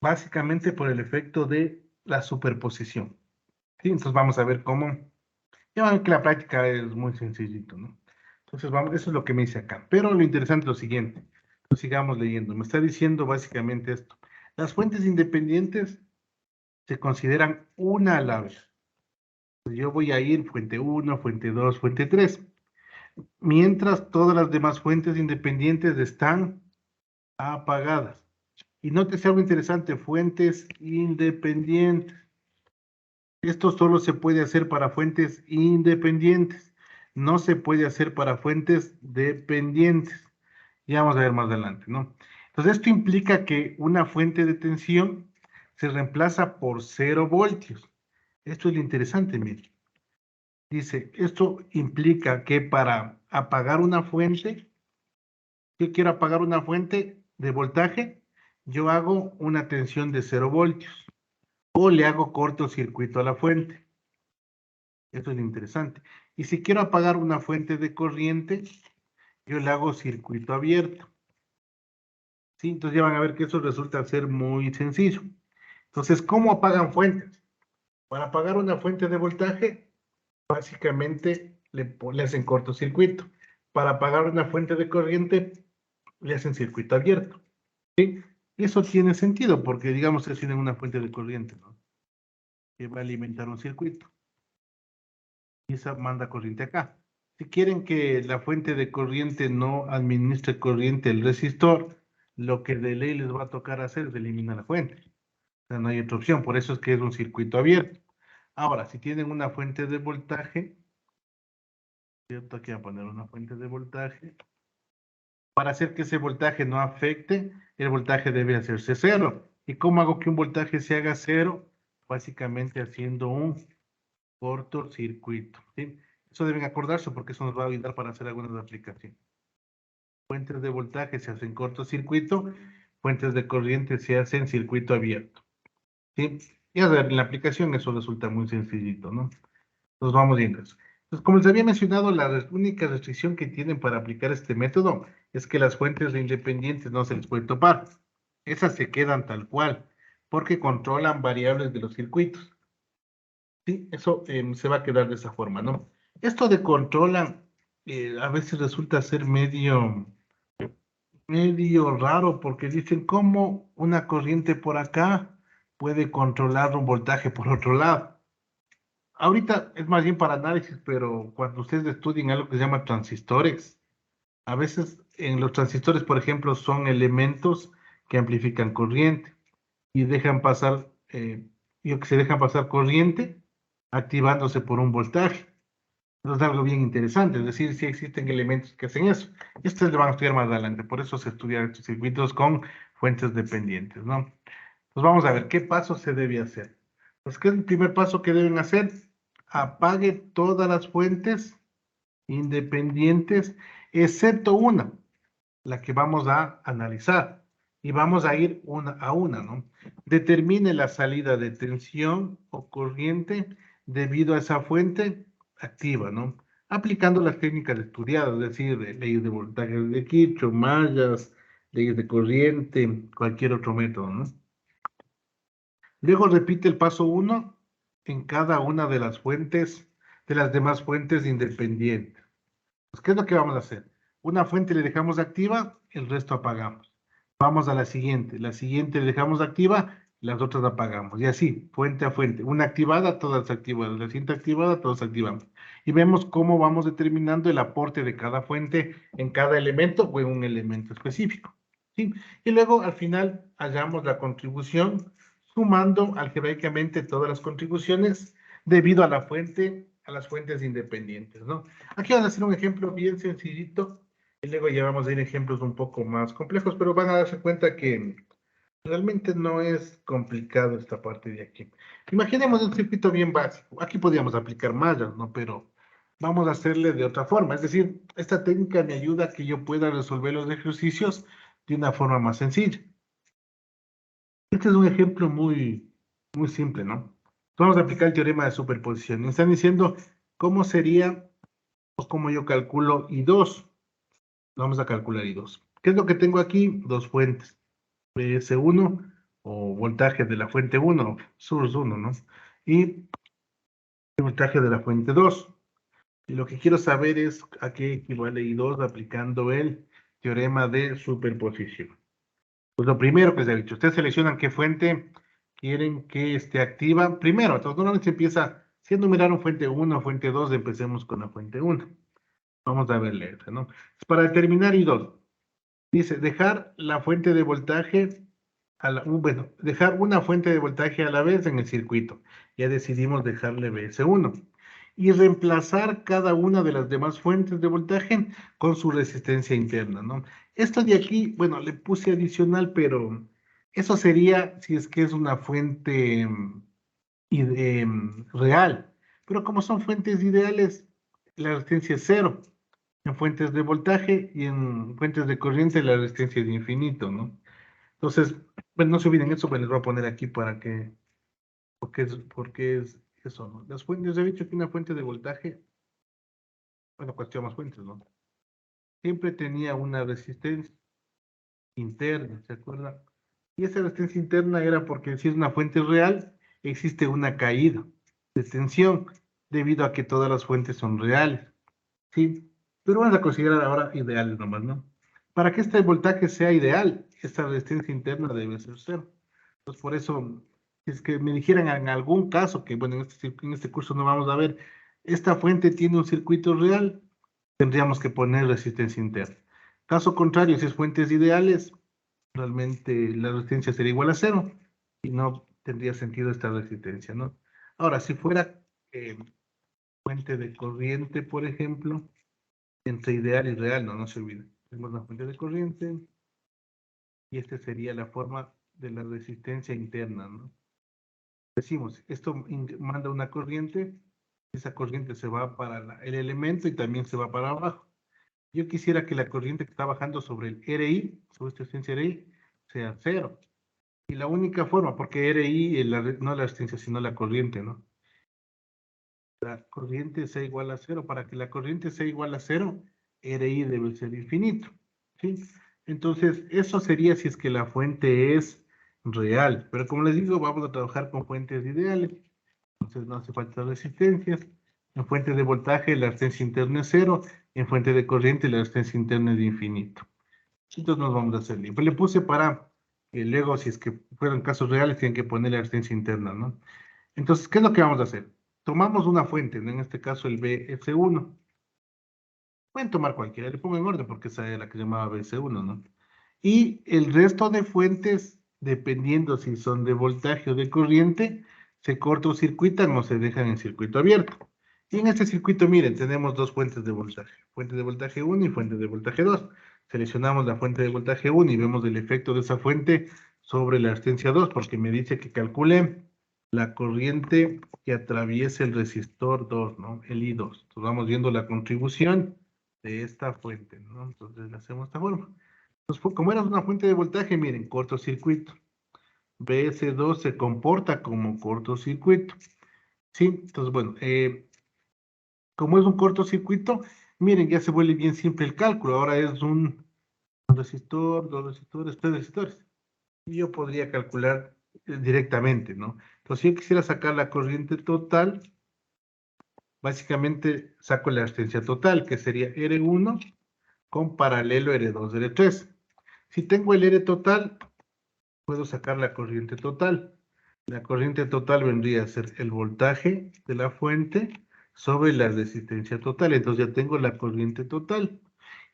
S1: Básicamente por el efecto de la superposición. ¿Sí? Entonces vamos a ver cómo. Ya van que la práctica es muy sencillito, ¿no? Entonces vamos, eso es lo que me dice acá. Pero lo interesante es lo siguiente. Pues sigamos leyendo. Me está diciendo básicamente esto. Las fuentes independientes se consideran una a la vez. Yo voy a ir fuente 1, fuente 2, fuente 3. Mientras todas las demás fuentes independientes están apagadas. Y nótese algo interesante, fuentes independientes. Esto solo se puede hacer para fuentes independientes. No se puede hacer para fuentes dependientes. Ya vamos a ver más adelante, ¿no? Entonces, esto implica que una fuente de tensión se reemplaza por 0 voltios. Esto es lo interesante, miren. Dice, esto implica que para apagar una fuente, yo quiero apagar una fuente de voltaje, yo hago una tensión de 0 voltios o le hago cortocircuito a la fuente. Esto es lo interesante. Y si quiero apagar una fuente de corriente, yo le hago circuito abierto. ¿Sí? Entonces ya van a ver que eso resulta ser muy sencillo. Entonces, ¿cómo apagan fuentes? Para apagar una fuente de voltaje, básicamente le hacen cortocircuito. Para apagar una fuente de corriente, le hacen circuito abierto. ¿Sí? Y eso tiene sentido porque, digamos, que tienen una fuente de corriente, ¿no? Que va a alimentar un circuito. Y esa manda corriente acá. Si quieren que la fuente de corriente no administre corriente el resistor, lo que de ley les va a tocar hacer es eliminar la fuente. O sea, no hay otra opción, por eso es que es un circuito abierto. Ahora, si tienen una fuente de voltaje, ¿cierto? Aquí voy a poner una fuente de voltaje. Para hacer que ese voltaje no afecte, el voltaje debe hacerse 0. ¿Y cómo hago que un voltaje se haga 0? Básicamente haciendo un cortocircuito. ¿Sí? Eso deben acordarse porque eso nos va a ayudar para hacer algunas aplicaciones. Fuentes de voltaje se hacen cortocircuito, fuentes de corriente se hacen circuito abierto. ¿Sí? Y a ver, en la aplicación eso resulta muy sencillito, ¿no? Entonces vamos viendo eso. Entonces, como les había mencionado, la única restricción que tienen para aplicar este método es que las fuentes de independientes no se les puede topar. Esas se quedan tal cual, porque controlan variables de los circuitos. Sí, eso se va a quedar de esa forma, ¿no? Esto de controlan a veces resulta ser medio raro porque dicen cómo una corriente por acá puede controlar un voltaje por otro lado. Ahorita es más bien para análisis, pero cuando ustedes estudien algo que se llama transistores, a veces en los transistores, por ejemplo, son elementos que amplifican corriente y dejan pasar, se dejan pasar corriente activándose por un voltaje. Eso es algo bien interesante, es decir, si existen elementos que hacen eso. Esto le van a estudiar más adelante, por eso se estudian estos circuitos con fuentes dependientes, ¿no? Pues vamos a ver qué paso se debe hacer. Pues, ¿qué es el primer paso que deben hacer? Apague todas las fuentes independientes, excepto una, la que vamos a analizar. Y vamos a ir una a una, ¿no? Determine la salida de tensión o corriente debido a esa fuente activa, ¿no? Aplicando las técnicas estudiadas, es decir, leyes de voltaje de Kirchhoff, mallas, leyes de corriente, cualquier otro método, ¿no? Luego repite el paso 1 en cada una de las fuentes, de las demás fuentes independientes. Pues, ¿qué es lo que vamos a hacer? Una fuente le dejamos activa, el resto apagamos. Vamos a la siguiente le dejamos activa, las otras apagamos. Y así, fuente a fuente. Una activada, todas activadas. La siguiente activada, todas activamos. Y vemos cómo vamos determinando el aporte de cada fuente en cada elemento o en un elemento específico. ¿Sí? Y luego, al final, hallamos la contribución, sumando algebraicamente todas las contribuciones debido a la fuente, a las fuentes independientes, ¿no? Aquí vamos a hacer un ejemplo bien sencillito y luego ya vamos a ir a ejemplos un poco más complejos, pero van a darse cuenta que realmente no es complicado esta parte de aquí. Imaginemos un circuito bien básico. Aquí podríamos aplicar mallas, ¿no? Pero vamos a hacerle de otra forma. Es decir, esta técnica me ayuda a que yo pueda resolver los ejercicios de una forma más sencilla. Este es un ejemplo muy simple, ¿no? Vamos a aplicar el teorema de superposición. Me están diciendo cómo sería o cómo yo calculo I2. Vamos a calcular I2. ¿Qué es lo que tengo aquí? Dos fuentes. PS1 o voltaje de la fuente 1, source 1, ¿no? Y el voltaje de la fuente 2. Y lo que quiero saber es a qué equivale I2 aplicando el teorema de superposición. Pues lo primero que se ha dicho, ustedes seleccionan qué fuente quieren que esté activa. Primero, entonces normalmente se empieza, si enumeraron fuente 1, fuente 2, empecemos con la fuente 1. Vamos a verle esta, ¿no? Para determinar I2, dice, dejar la fuente de voltaje, bueno, dejar una fuente de voltaje a la vez en el circuito. Ya decidimos dejarle BS1. Y reemplazar cada una de las demás fuentes de voltaje con su resistencia interna, ¿no? Esto de aquí, bueno, le puse adicional, pero eso sería si es que es una fuente real. Pero como son fuentes ideales, la resistencia es cero. En fuentes de voltaje y en fuentes de corriente la resistencia es de infinito, ¿no? Entonces, bueno, no se olviden eso, pues les voy a poner aquí para que, porque es eso, ¿no? Las fuentes, he dicho que una fuente de voltaje, bueno, cuestión más fuentes, ¿no? Siempre tenía una resistencia interna, ¿se acuerdan? Y esa resistencia interna era porque si es una fuente real, existe una caída de tensión debido a que todas las fuentes son reales, ¿sí? Pero vamos a considerar ahora ideales nomás, ¿no? Para que este voltaje sea ideal, esta resistencia interna debe ser cero. Entonces, por eso, si es que me dijeran en algún caso, que bueno, en este curso no vamos a ver, esta fuente tiene un circuito real, tendríamos que poner resistencia interna. Caso contrario, si es fuentes ideales, realmente la resistencia sería igual a cero y no tendría sentido esta resistencia, ¿no? Ahora, si fuera fuente de corriente, por ejemplo, entre ideal y real, no se olviden. Tenemos la fuente de corriente y esta sería la forma de la resistencia interna, ¿no? Decimos, esto manda una corriente, esa corriente se va para el elemento y también se va para abajo. Yo quisiera que la corriente que está bajando sobre el RI, sobre esta resistencia RI, sea cero. Y la única forma, porque RI no la resistencia, sino la corriente, ¿no? La corriente sea igual a cero. Para que la corriente sea igual a cero, RI debe ser infinito, ¿sí? Entonces, eso sería si es que la fuente es real. Pero como les digo, vamos a trabajar con fuentes ideales. Entonces, no hace falta resistencias. En fuente de voltaje, la resistencia interna es cero. En fuente de corriente, la resistencia interna es de infinito. Entonces, nos vamos a hacer libre. Pues le puse para que luego, si es que fueran casos reales, tienen que poner la resistencia interna, ¿no? Entonces, ¿qué es lo que vamos a hacer? Tomamos una fuente, ¿no? En este caso el BS1. Pueden tomar cualquiera, le pongo en orden porque esa es la que se llamaba BS1, ¿no? Y el resto de fuentes, dependiendo si son de voltaje o de corriente, se cortocircuitan o se dejan en circuito abierto. Y en este circuito, miren, tenemos dos fuentes de voltaje. Fuente de voltaje 1 y fuente de voltaje 2. seleccionamos la fuente de voltaje 1 y vemos el efecto de esa fuente sobre la resistencia 2, porque me dice que calcule la corriente que atraviesa el resistor 2, ¿no? El I2. Entonces vamos viendo la contribución de esta fuente, ¿no? Entonces le hacemos de esta forma. Entonces, como era una fuente de voltaje, miren, cortocircuito. BS2 se comporta como cortocircuito. ¿Sí? Entonces, bueno, como es un cortocircuito, miren, ya se vuelve bien simple el cálculo. Ahora es un resistor, dos resistores, tres resistores. Y yo podría calcular directamente, ¿no? Entonces, si yo quisiera sacar la corriente total, básicamente saco la resistencia total, que sería R1 con paralelo R2, R3. Si tengo el R total, puedo sacar la corriente total. La corriente total vendría a ser el voltaje de la fuente sobre la resistencia total. Entonces ya tengo la corriente total.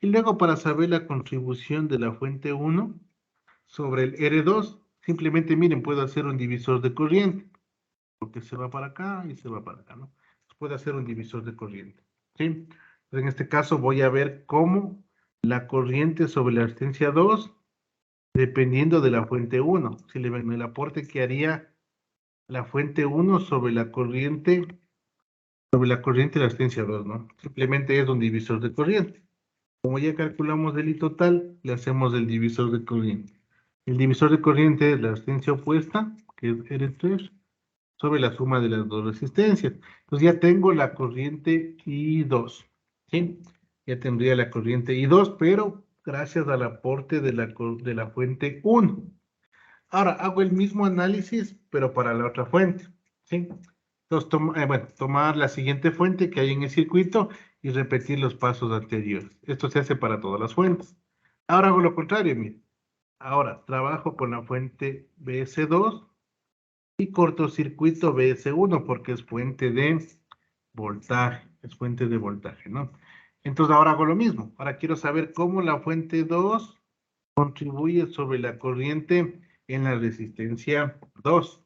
S1: Y luego para saber la contribución de la fuente 1 sobre el R2, simplemente miren, puedo hacer un divisor de corriente. Porque se va para acá y se va para acá, ¿no? Puede hacer un divisor de corriente, ¿sí? Entonces, en este caso voy a ver cómo la corriente sobre la resistencia 2, dependiendo de la fuente 1, si le ven el aporte que haría la fuente 1 sobre la corriente de la resistencia 2, ¿no? Simplemente es un divisor de corriente. Como ya calculamos el I total, le hacemos el divisor de corriente. El divisor de corriente es la resistencia opuesta, que es R3, sobre la suma de las dos resistencias. Entonces ya tengo la corriente I2, ¿sí? Ya tendría la corriente I2, pero gracias al aporte de la fuente 1. Ahora hago el mismo análisis, pero para la otra fuente, ¿sí? Entonces, tomar la siguiente fuente que hay en el circuito y repetir los pasos anteriores. Esto se hace para todas las fuentes. Ahora hago lo contrario, miren. Ahora trabajo con la fuente BS2 y cortocircuito BS1 porque es fuente de voltaje, ¿no? Entonces ahora hago lo mismo. Ahora quiero saber cómo la fuente 2 contribuye sobre la corriente en la resistencia 2.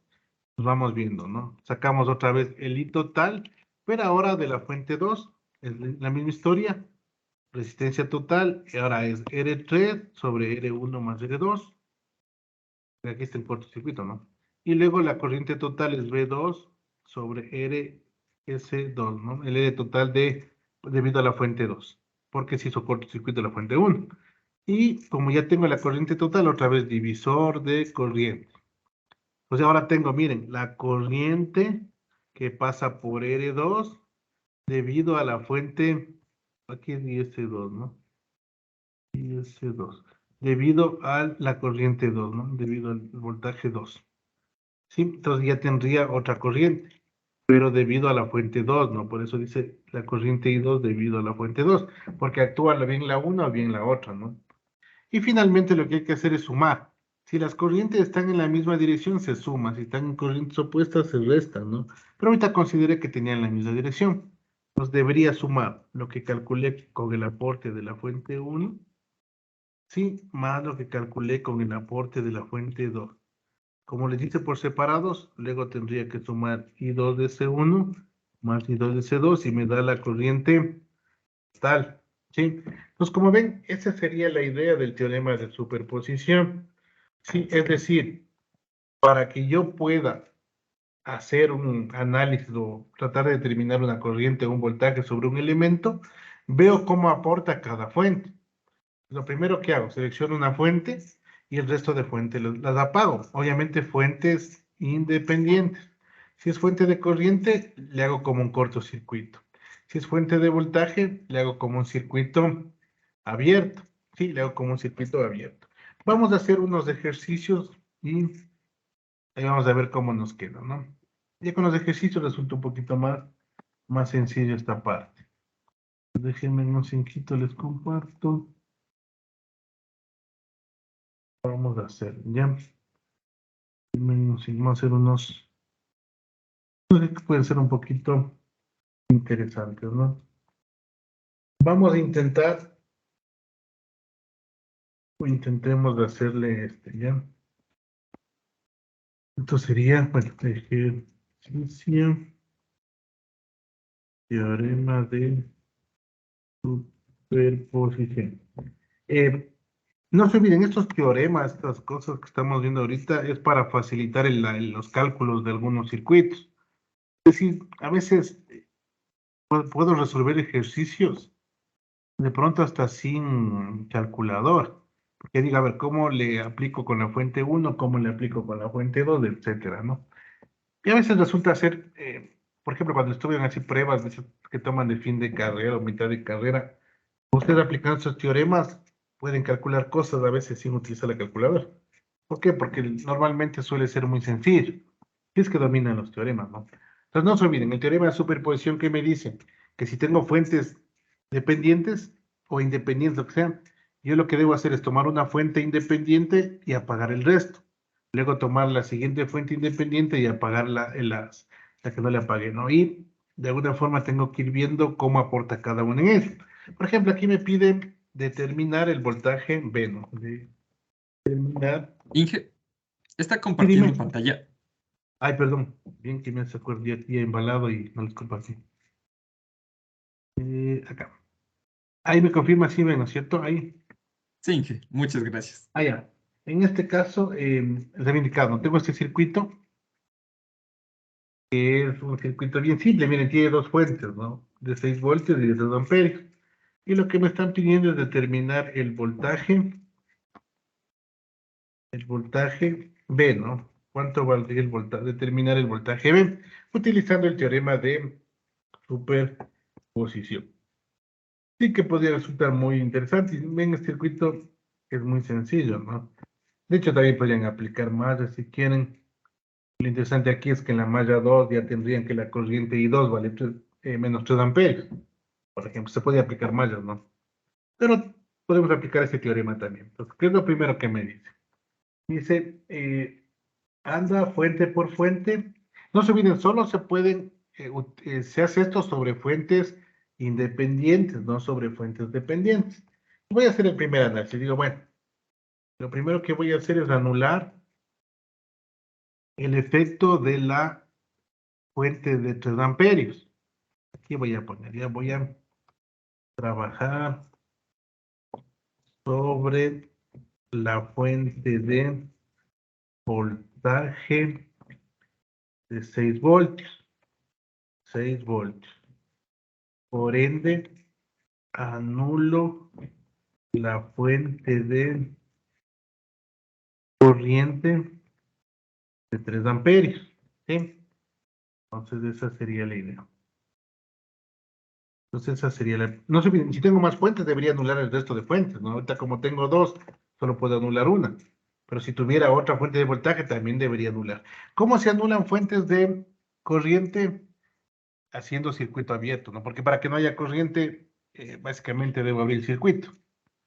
S1: Nos vamos viendo, ¿no? Sacamos otra vez el I total, pero ahora de la fuente 2 es la misma historia. Resistencia total, y ahora es R3 sobre R1 más R2. Aquí está el cortocircuito, ¿no? Y luego la corriente total es V2 sobre RS2, ¿no? El R total debido a la fuente 2, porque se hizo cortocircuito la fuente 1. Y como ya tengo la corriente total, otra vez divisor de corriente. Pues ahora tengo, miren, la corriente que pasa por R2 debido a la fuente, aquí es IS2, ¿no? IS2, debido a la corriente 2, ¿no? Debido al voltaje 2. Sí, entonces ya tendría otra corriente, pero debido a la fuente 2, ¿no? Por eso dice la corriente I2 debido a la fuente 2, porque actúa bien la una o bien la otra, ¿no? Y finalmente lo que hay que hacer es sumar. Si las corrientes están en la misma dirección, se suma. Si están en corrientes opuestas, se restan, ¿no? Pero ahorita consideré que tenían la misma dirección. Entonces debería sumar lo que calculé con el aporte de la fuente 1, sí, más lo que calculé con el aporte de la fuente 2. Como les dice por separados, luego tendría que sumar I2 de C1 más I2 de C2 y me da la corriente tal, ¿sí? Entonces, como ven, esa sería la idea del teorema de superposición, ¿sí? Es decir, para que yo pueda hacer un análisis o tratar de determinar una corriente o un voltaje sobre un elemento, veo cómo aporta cada fuente. Lo primero que hago, selecciono una fuente y el resto de fuentes las apago. Obviamente fuentes independientes. Si es fuente de corriente, le hago como un cortocircuito. Si es fuente de voltaje, le hago como un circuito abierto. Sí, le hago como un circuito abierto. Vamos a hacer unos ejercicios y ahí vamos a ver cómo nos queda, ¿no? Ya con los ejercicios resulta un poquito más sencillo esta parte. Déjenme unos 5, les comparto. Vamos a hacer, ¿ya? Vamos a hacer unos que pueden ser un poquito interesantes, ¿no? Vamos a intentar, o intentemos de hacerle ¿ya? Esto sería, bueno, ejercicio, teorema de superposición. No se olviden, estos teoremas, estas cosas que estamos viendo ahorita, es para facilitar los cálculos de algunos circuitos. Es decir, a veces puedo resolver ejercicios de pronto hasta sin calculador. Porque diga, a ver, ¿cómo le aplico con la fuente 1? ¿Cómo le aplico con la fuente 2? Etcétera, ¿no? Y a veces resulta ser, por ejemplo, cuando estudian así pruebas de esas que toman de fin de carrera o mitad de carrera, ustedes aplicando esos teoremas pueden calcular cosas a veces sin utilizar la calculadora. ¿Por qué? Porque normalmente suele ser muy sencillo. Y es que dominan los teoremas, ¿no? Entonces no se olviden, el teorema de superposición que me dice que si tengo fuentes dependientes o independientes, lo que sean, yo lo que debo hacer es tomar una fuente independiente y apagar el resto. Luego tomar la siguiente fuente independiente y apagar la que no le apague, ¿no? Y de alguna forma tengo que ir viendo cómo aporta cada uno en eso. Por ejemplo, aquí me piden determinar el voltaje B, ¿no? Determinar.
S5: Inge, ¿está
S1: Sí, dime.
S5: compartiendo pantalla?
S1: Ay, perdón. Bien que me hace acuerdo aquí embalado y no les compartí. Acá. Ahí me confirma si ven, ¿no es cierto? Ahí.
S5: Sí, Inge, muchas gracias.
S1: Ah, ya. En este caso, les había indicado, ¿no? Tengo este circuito, que es un circuito bien simple. Miren, tiene dos fuentes, ¿no? De 6 voltios y de 2 amperios. Y lo que me están pidiendo es determinar el voltaje B, ¿no? ¿Cuánto valdría el voltaje? Determinar el voltaje B, utilizando el teorema de superposición. Sí que podría resultar muy interesante. Y ven, este circuito es muy sencillo, ¿no? De hecho, también podrían aplicar mallas si quieren. Lo interesante aquí es que en la malla 2 ya tendrían que la corriente I2 vale menos 3 amperios. Por ejemplo, se puede aplicar mallas, ¿no? Pero podemos aplicar ese teorema también. Entonces, ¿qué es lo primero que me dice? Dice, anda fuente por fuente. No se olviden, solo se pueden, se hace esto sobre fuentes independientes, no sobre fuentes dependientes. Voy a hacer el primer análisis. Digo, bueno, lo primero que voy a hacer es anular el efecto de la fuente de 3 amperios. Aquí voy a poner, ya voy a trabajar sobre la fuente de voltaje de 6 voltios. 6 voltios. Por ende, anulo la fuente de corriente de 3 amperios. ¿Sí? Entonces, esa sería la idea. Entonces, esa sería la... No sé, si tengo más fuentes, debería anular el resto de fuentes, ¿no? Ahorita, como tengo dos, solo puedo anular una. Pero si tuviera otra fuente de voltaje, también debería anular. ¿Cómo se anulan fuentes de corriente? Haciendo circuito abierto, ¿no? Porque para que no haya corriente, básicamente debo abrir el circuito.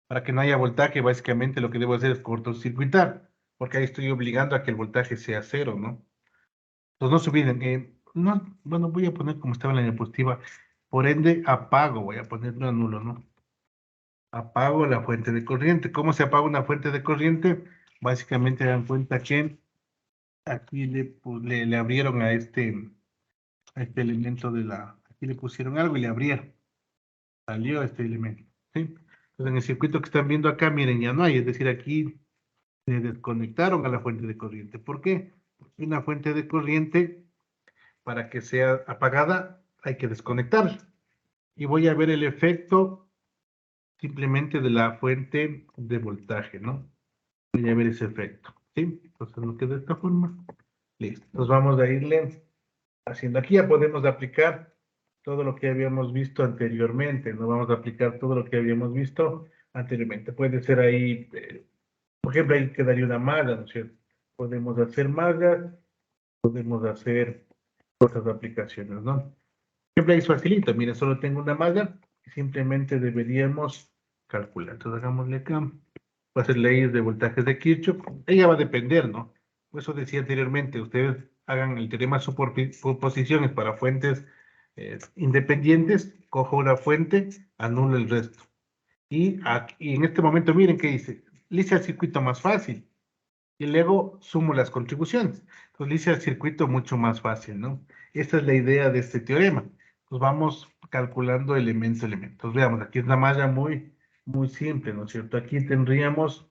S1: Para que no haya voltaje, básicamente lo que debo hacer es cortocircuitar, porque ahí estoy obligando a que el voltaje sea cero, ¿no? Entonces no se olviden, no, bueno, voy a poner como estaba en la diapositiva, por ende apago, voy a ponerlo a nulo, ¿no? Apago la fuente de corriente. ¿Cómo se apaga una fuente de corriente? Básicamente dan cuenta que aquí le abrieron a este elemento aquí le pusieron algo y le abrieron. Salió este elemento, ¿sí? Entonces en el circuito que están viendo acá, miren, ya no hay, es decir, aquí se desconectaron a la fuente de corriente. ¿Por qué? Porque una fuente de corriente, para que sea apagada, hay que desconectarla. Y voy a ver el efecto simplemente de la fuente de voltaje, ¿no? Voy a ver ese efecto, ¿sí? Entonces lo que de esta forma, listo. Entonces vamos a irle haciendo. Aquí ya podemos aplicar todo lo que habíamos visto anteriormente, no vamos a aplicar todo lo que habíamos visto anteriormente. Puede ser ahí, por ejemplo, ahí quedaría una malla, ¿no es cierto? Podemos hacer mallas, podemos hacer otras aplicaciones, ¿no? Por ejemplo, ahí es facilito, mire, solo tengo una malla y simplemente deberíamos calcular. Entonces hagámosle acá, va a ser leyes de voltajes de Kirchhoff, ella va a depender, ¿no? Por eso decía anteriormente, ustedes hagan el teorema de superposiciones para fuentes independientes, cojo una fuente, anulo el resto. Y en este momento, miren qué dice, le hice el circuito más fácil. Y luego sumo las contribuciones. Entonces le hice el circuito mucho más fácil, ¿no? Esta es la idea de este teorema. Pues vamos calculando elemento a elemento. Entonces veamos, aquí es una malla muy muy simple, ¿no es cierto? Aquí tendríamos,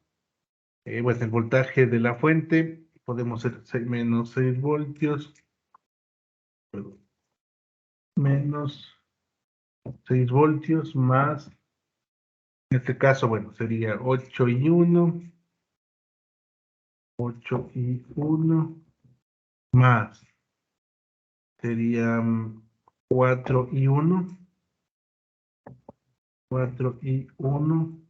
S1: pues el voltaje de la fuente, podemos hacer menos 6 voltios, perdón, menos 6 voltios más, en este caso, bueno, sería 8 y 1, 8 y 1, más, serían 4 y 1, 4 y 1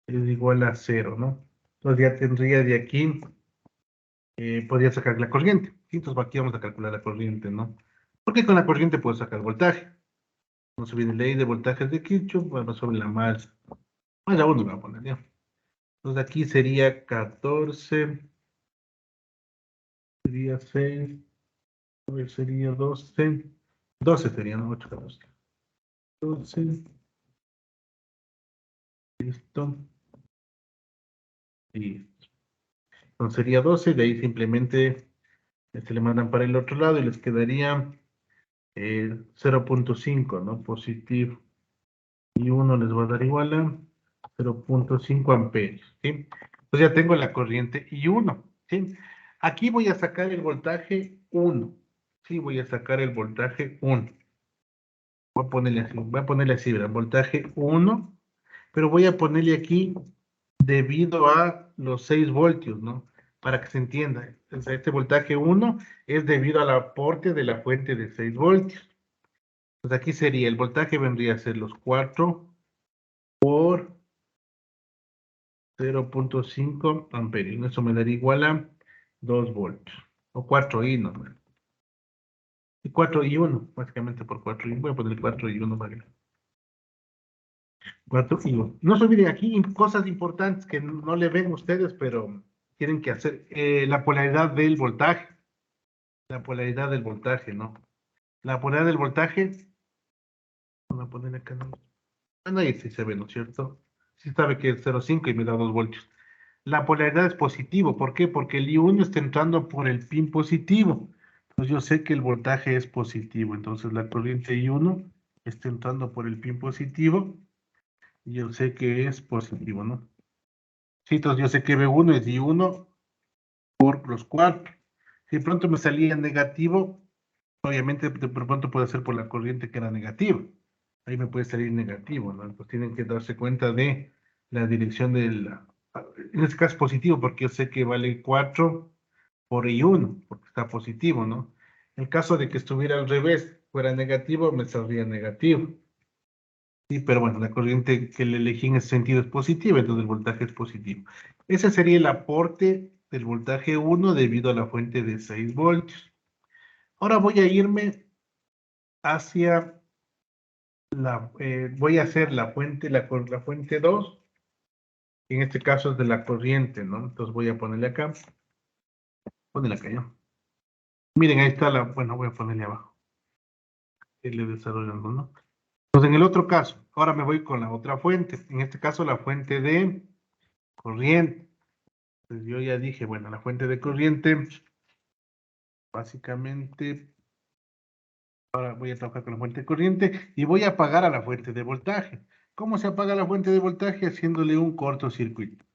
S1: es igual a 0, ¿no? Entonces ya tendría de aquí, podría sacar la corriente. ¿Sí? Entonces aquí vamos a calcular la corriente, ¿no? Porque con la corriente puedo sacar voltaje. No se viene ley de voltajes de Kirchhoff, bueno, sobre la más a 1 voy a poner, ¿ya? Entonces aquí sería 14, sería 6, sería 12, 12 sería, ¿no? 8, 14. 12, listo, y entonces sería 12, de ahí simplemente le mandan para el otro lado y les quedaría 0.5, ¿no? Positivo. Y 1 les va a dar igual a 0.5 amperios, ¿sí? Pues ya tengo la corriente y 1, ¿sí? Aquí voy a sacar el voltaje 1, ¿sí? Voy a sacar el voltaje 1. Voy a ponerle así, ¿verdad? Voltaje 1, pero voy a ponerle aquí debido a los 6 voltios, ¿no? Para que se entienda. O sea, este voltaje 1 es debido al aporte de la fuente de 6 voltios. Pues aquí sería, el voltaje vendría a ser los 4 por 0.5 amperios. Eso me daría igual a 2 voltios. O 4 y no. Y 4 y 1, básicamente por 4 y 1. Voy a poner 4 y 1 para que 4 y 1. No se olviden aquí cosas importantes que no le ven ustedes, pero tienen que hacer. La polaridad del voltaje. La polaridad del voltaje, ¿no? La polaridad del voltaje. Vamos a poner acá, ¿no? Bueno, ahí sí se ve, ¿no es cierto? Sí sabe que es 0.5 y me da 2 voltios. La polaridad es positivo. ¿Por qué? Porque el I1 está entrando por el pin positivo. Entonces yo sé que el voltaje es positivo. Entonces la corriente I1 está entrando por el pin positivo. Y yo sé que es positivo, ¿no? Sí, entonces yo sé que B1 es I1 por los 4. Si de pronto me salía negativo, obviamente de pronto puede ser por la corriente que era negativa. Ahí me puede salir negativo, ¿no? Entonces tienen que darse cuenta de la dirección del... En este caso positivo, porque yo sé que vale 4 por I1, porque está positivo, ¿no? En caso de que estuviera al revés, fuera negativo, me saldría negativo. Sí, pero bueno, la corriente que le elegí en ese sentido es positiva, entonces el voltaje es positivo. Ese sería el aporte del voltaje 1 debido a la fuente de 6 voltios. Ahora voy a irme hacia voy a hacer la fuente, la fuente 2, en este caso es de la corriente, ¿no? Entonces voy a ponerle acá, ponerle acá ya. Miren, ahí está bueno, voy a ponerle abajo. Le desarrollando, ¿no? Entonces en el otro caso, ahora me voy con la otra fuente, en este caso la fuente de corriente. Entonces yo ya dije, bueno, la fuente de corriente, básicamente, ahora voy a trabajar con la fuente de corriente y voy a apagar a la fuente de voltaje. ¿Cómo se apaga la fuente de voltaje? Haciéndole un cortocircuito.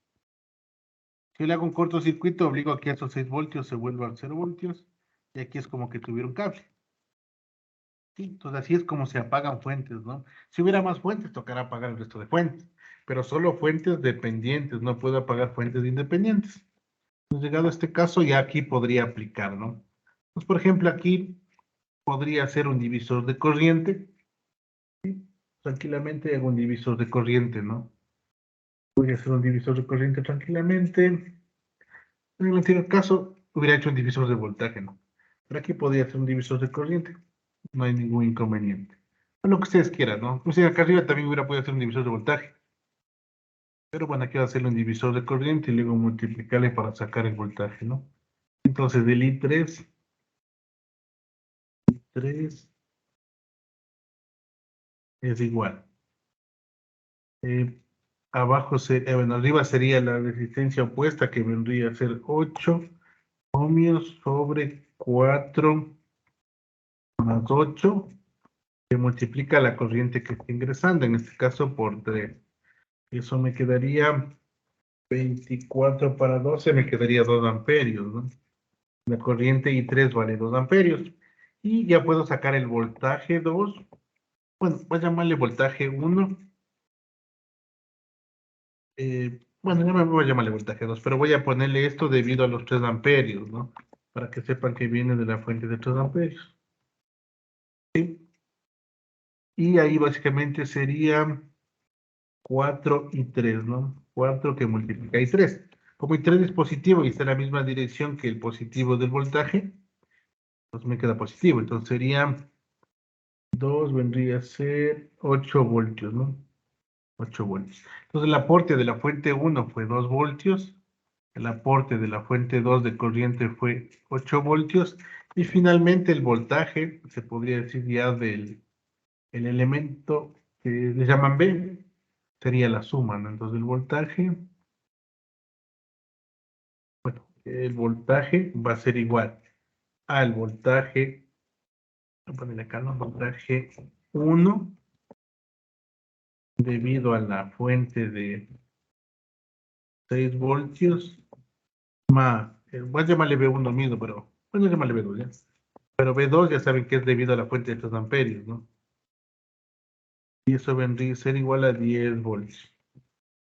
S1: Si yo le hago un cortocircuito, obligo a que esos 6 voltios se vuelvan 0 voltios y aquí es como que tuviera un cable. ¿Sí? Entonces así es como se apagan fuentes, ¿no? Si hubiera más fuentes, tocará apagar el resto de fuentes, pero solo fuentes dependientes, no puedo apagar fuentes independientes. Entonces, llegado a este caso, ya aquí podría aplicar, ¿no? Pues, por ejemplo, aquí podría ser un divisor de corriente. ¿Sí? Tranquilamente hago un divisor de corriente, ¿no? Voy a hacer un divisor de corriente tranquilamente. En el anterior caso, hubiera hecho un divisor de voltaje, ¿no? Pero aquí podría hacer un divisor de corriente. No hay ningún inconveniente. Lo que ustedes quieran, ¿no? O sea, acá arriba también hubiera podido hacer un divisor de voltaje. Pero bueno, aquí voy a hacerle un divisor de corriente y luego multiplicarle para sacar el voltaje, ¿no? Entonces, del I3 es igual. Eh, bueno, arriba sería la resistencia opuesta que vendría a ser 8 ohmios sobre 4 más 8 Se multiplica la corriente que está ingresando, en este caso por 3. Eso me quedaría 24 para 12, me quedaría 2 amperios, ¿no? La corriente I3 vale 2 amperios. Y ya puedo sacar el voltaje 2. Bueno, voy a llamarle voltaje 1. Bueno, ya me voy a llamarle voltaje 2, pero voy a ponerle esto debido a los 3 amperios, ¿no? Para que sepan que viene de la fuente de 3 amperios. ¿Sí? Y ahí básicamente sería 4 y 3, ¿no? 4 que multiplica y 3. Como I3 es positivo y está en la misma dirección que el positivo del voltaje, pues me queda positivo. Entonces sería 2 vendría a ser 8 voltios, ¿no? 8 voltios. Entonces el aporte de la fuente 1 fue 2 voltios. El aporte de la fuente 2 de corriente fue 8 voltios. Y finalmente el voltaje, se podría decir ya del el elemento que le llaman B, sería la suma, ¿no? Entonces el voltaje, bueno, el voltaje va a ser igual al voltaje, voy a ponerle acá, ¿no? Voltaje 1 debido a la fuente de 6 voltios más, voy a llamarle B1 mismo, pero bueno, llamarle B2 ya. Pero B2 ya saben que es debido a la fuente de 3 amperios, ¿no? Y eso vendría a ser igual a 10 voltios,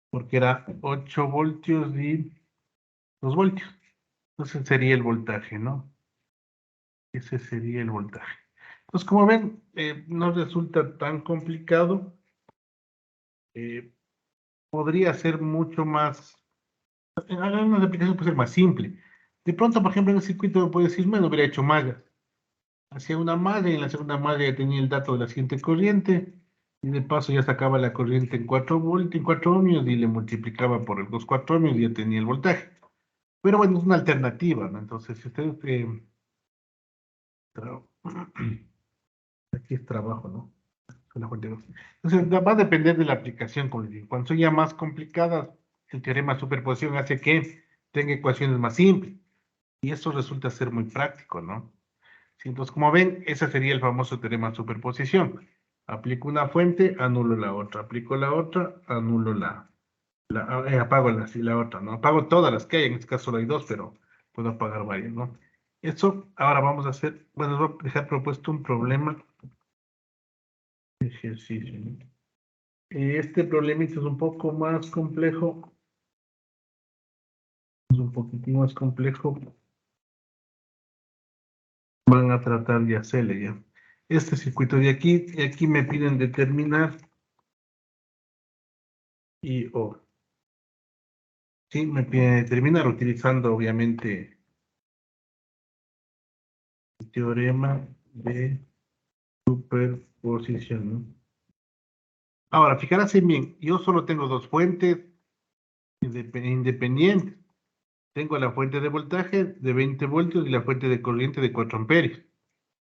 S1: porque era 8 voltios y 2 voltios. Entonces sería el voltaje, ¿no? Ese sería el voltaje. Entonces, como ven, no resulta tan complicado. Podría ser mucho más, en algunas aplicaciones puede ser más simple. De pronto, por ejemplo, en el circuito puede decir, bueno, hubiera hecho mallas. Hacía una malla y en la segunda malla ya tenía el dato de la siguiente corriente. Y de paso ya sacaba la corriente en 4 voltios, en 4 ohmios y le multiplicaba por los 4 ohmios y ya tenía el voltaje. Pero bueno, es una alternativa, ¿no? Entonces, si ustedes... aquí es trabajo, ¿no? Entonces, va a depender de la aplicación, como les digo. Cuando son ya más complicadas, el teorema de superposición hace que tenga ecuaciones más simples. Y eso resulta ser muy práctico, ¿no? Sí, entonces, como ven, ese sería el famoso teorema de superposición. Aplico una fuente, anulo la otra. Aplico la otra, anulo apago la otra, ¿no? Apago todas las que hay, en este caso solo hay 2, pero puedo apagar varias, ¿no? Eso, ahora vamos a hacer, bueno, les voy a dejar propuesto un problema de ejercicio, ¿no? Este problemita es un poco más complejo, es un poquitín más complejo. Van a tratar de hacerle ya. Este circuito de aquí, y aquí me piden determinar y O. Sí, me piden determinar utilizando obviamente el teorema de superposición, ¿no? Ahora, fijarse bien, yo solo tengo dos fuentes independientes. Tengo la fuente de voltaje de 20 voltios y la fuente de corriente de 4 amperios.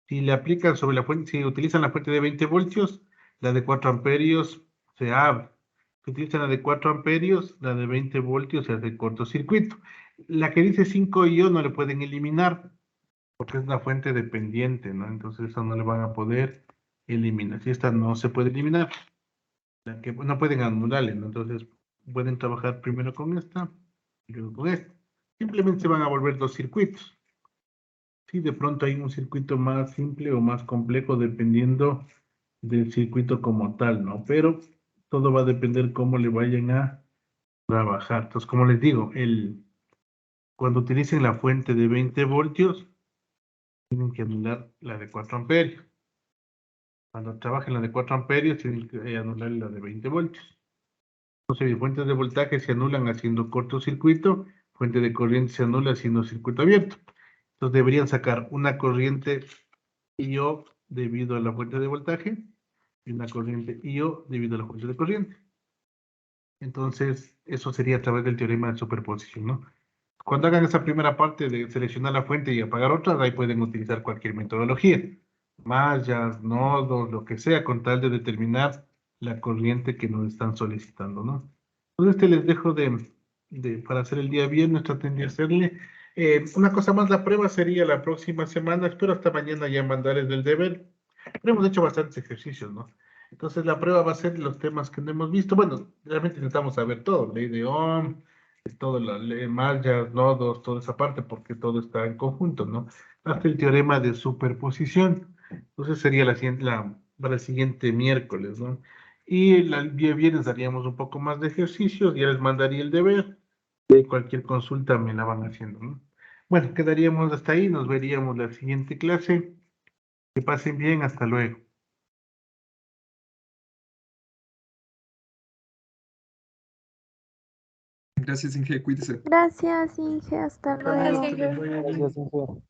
S1: Si le aplican sobre la fuente, si utilizan la fuente de 20 voltios, la de 4 amperios se abre. Si utilizan la de 4 amperios, la de 20 voltios se hace cortocircuito. La que dice 5 iones no le pueden eliminar porque es una fuente dependiente, ¿no? Entonces esa no le van a poder eliminar. Si esta no se puede eliminar, la que no pueden anularle, ¿no? Entonces pueden trabajar primero con esta y luego con esta. Simplemente se van a volver dos circuitos. Sí, de pronto hay un circuito más simple o más complejo dependiendo del circuito como tal, ¿no? Pero todo va a depender cómo le vayan a trabajar. Entonces, como les digo, cuando utilicen la fuente de 20 voltios, tienen que anular la de 4 amperios. Cuando trabajen la de 4 amperios, tienen que anular la de 20 voltios. Entonces, fuentes de voltaje se anulan haciendo cortocircuito, fuente de corriente se anula haciendo circuito abierto. Entonces, deberían sacar una corriente IO debido a la fuente de voltaje y una corriente IO debido a la fuente de corriente. Entonces, eso sería a través del teorema de superposición, ¿no? Cuando hagan esa primera parte de seleccionar la fuente y apagar otras, ahí pueden utilizar cualquier metodología. Mallas, nodos, lo que sea, con tal de determinar la corriente que nos están solicitando, ¿no? Entonces, les dejo para hacer el día viernes, traten de hacerle. Una cosa más, la prueba sería la próxima semana, espero hasta mañana ya mandarles el deber. Pero hemos hecho bastantes ejercicios, ¿no? Entonces la prueba va a ser los temas que no hemos visto. Bueno, realmente intentamos saber todo, ley de Ohm, todo, la ley mallas, nodos, toda esa parte, porque todo está en conjunto, ¿no? Hasta el teorema de superposición. Entonces sería para el siguiente miércoles, ¿no? Y el día viernes haríamos un poco más de ejercicios, ya les mandaría el deber, y cualquier consulta me la van haciendo, ¿no? Bueno, quedaríamos hasta ahí, nos veríamos la siguiente clase. Que pasen bien, hasta luego.
S5: Gracias, Inge, cuídese.
S6: Gracias, Inge. Hasta
S1: Gracias,
S6: luego.
S1: que les vaya bien.
S4: Gracias, Inge.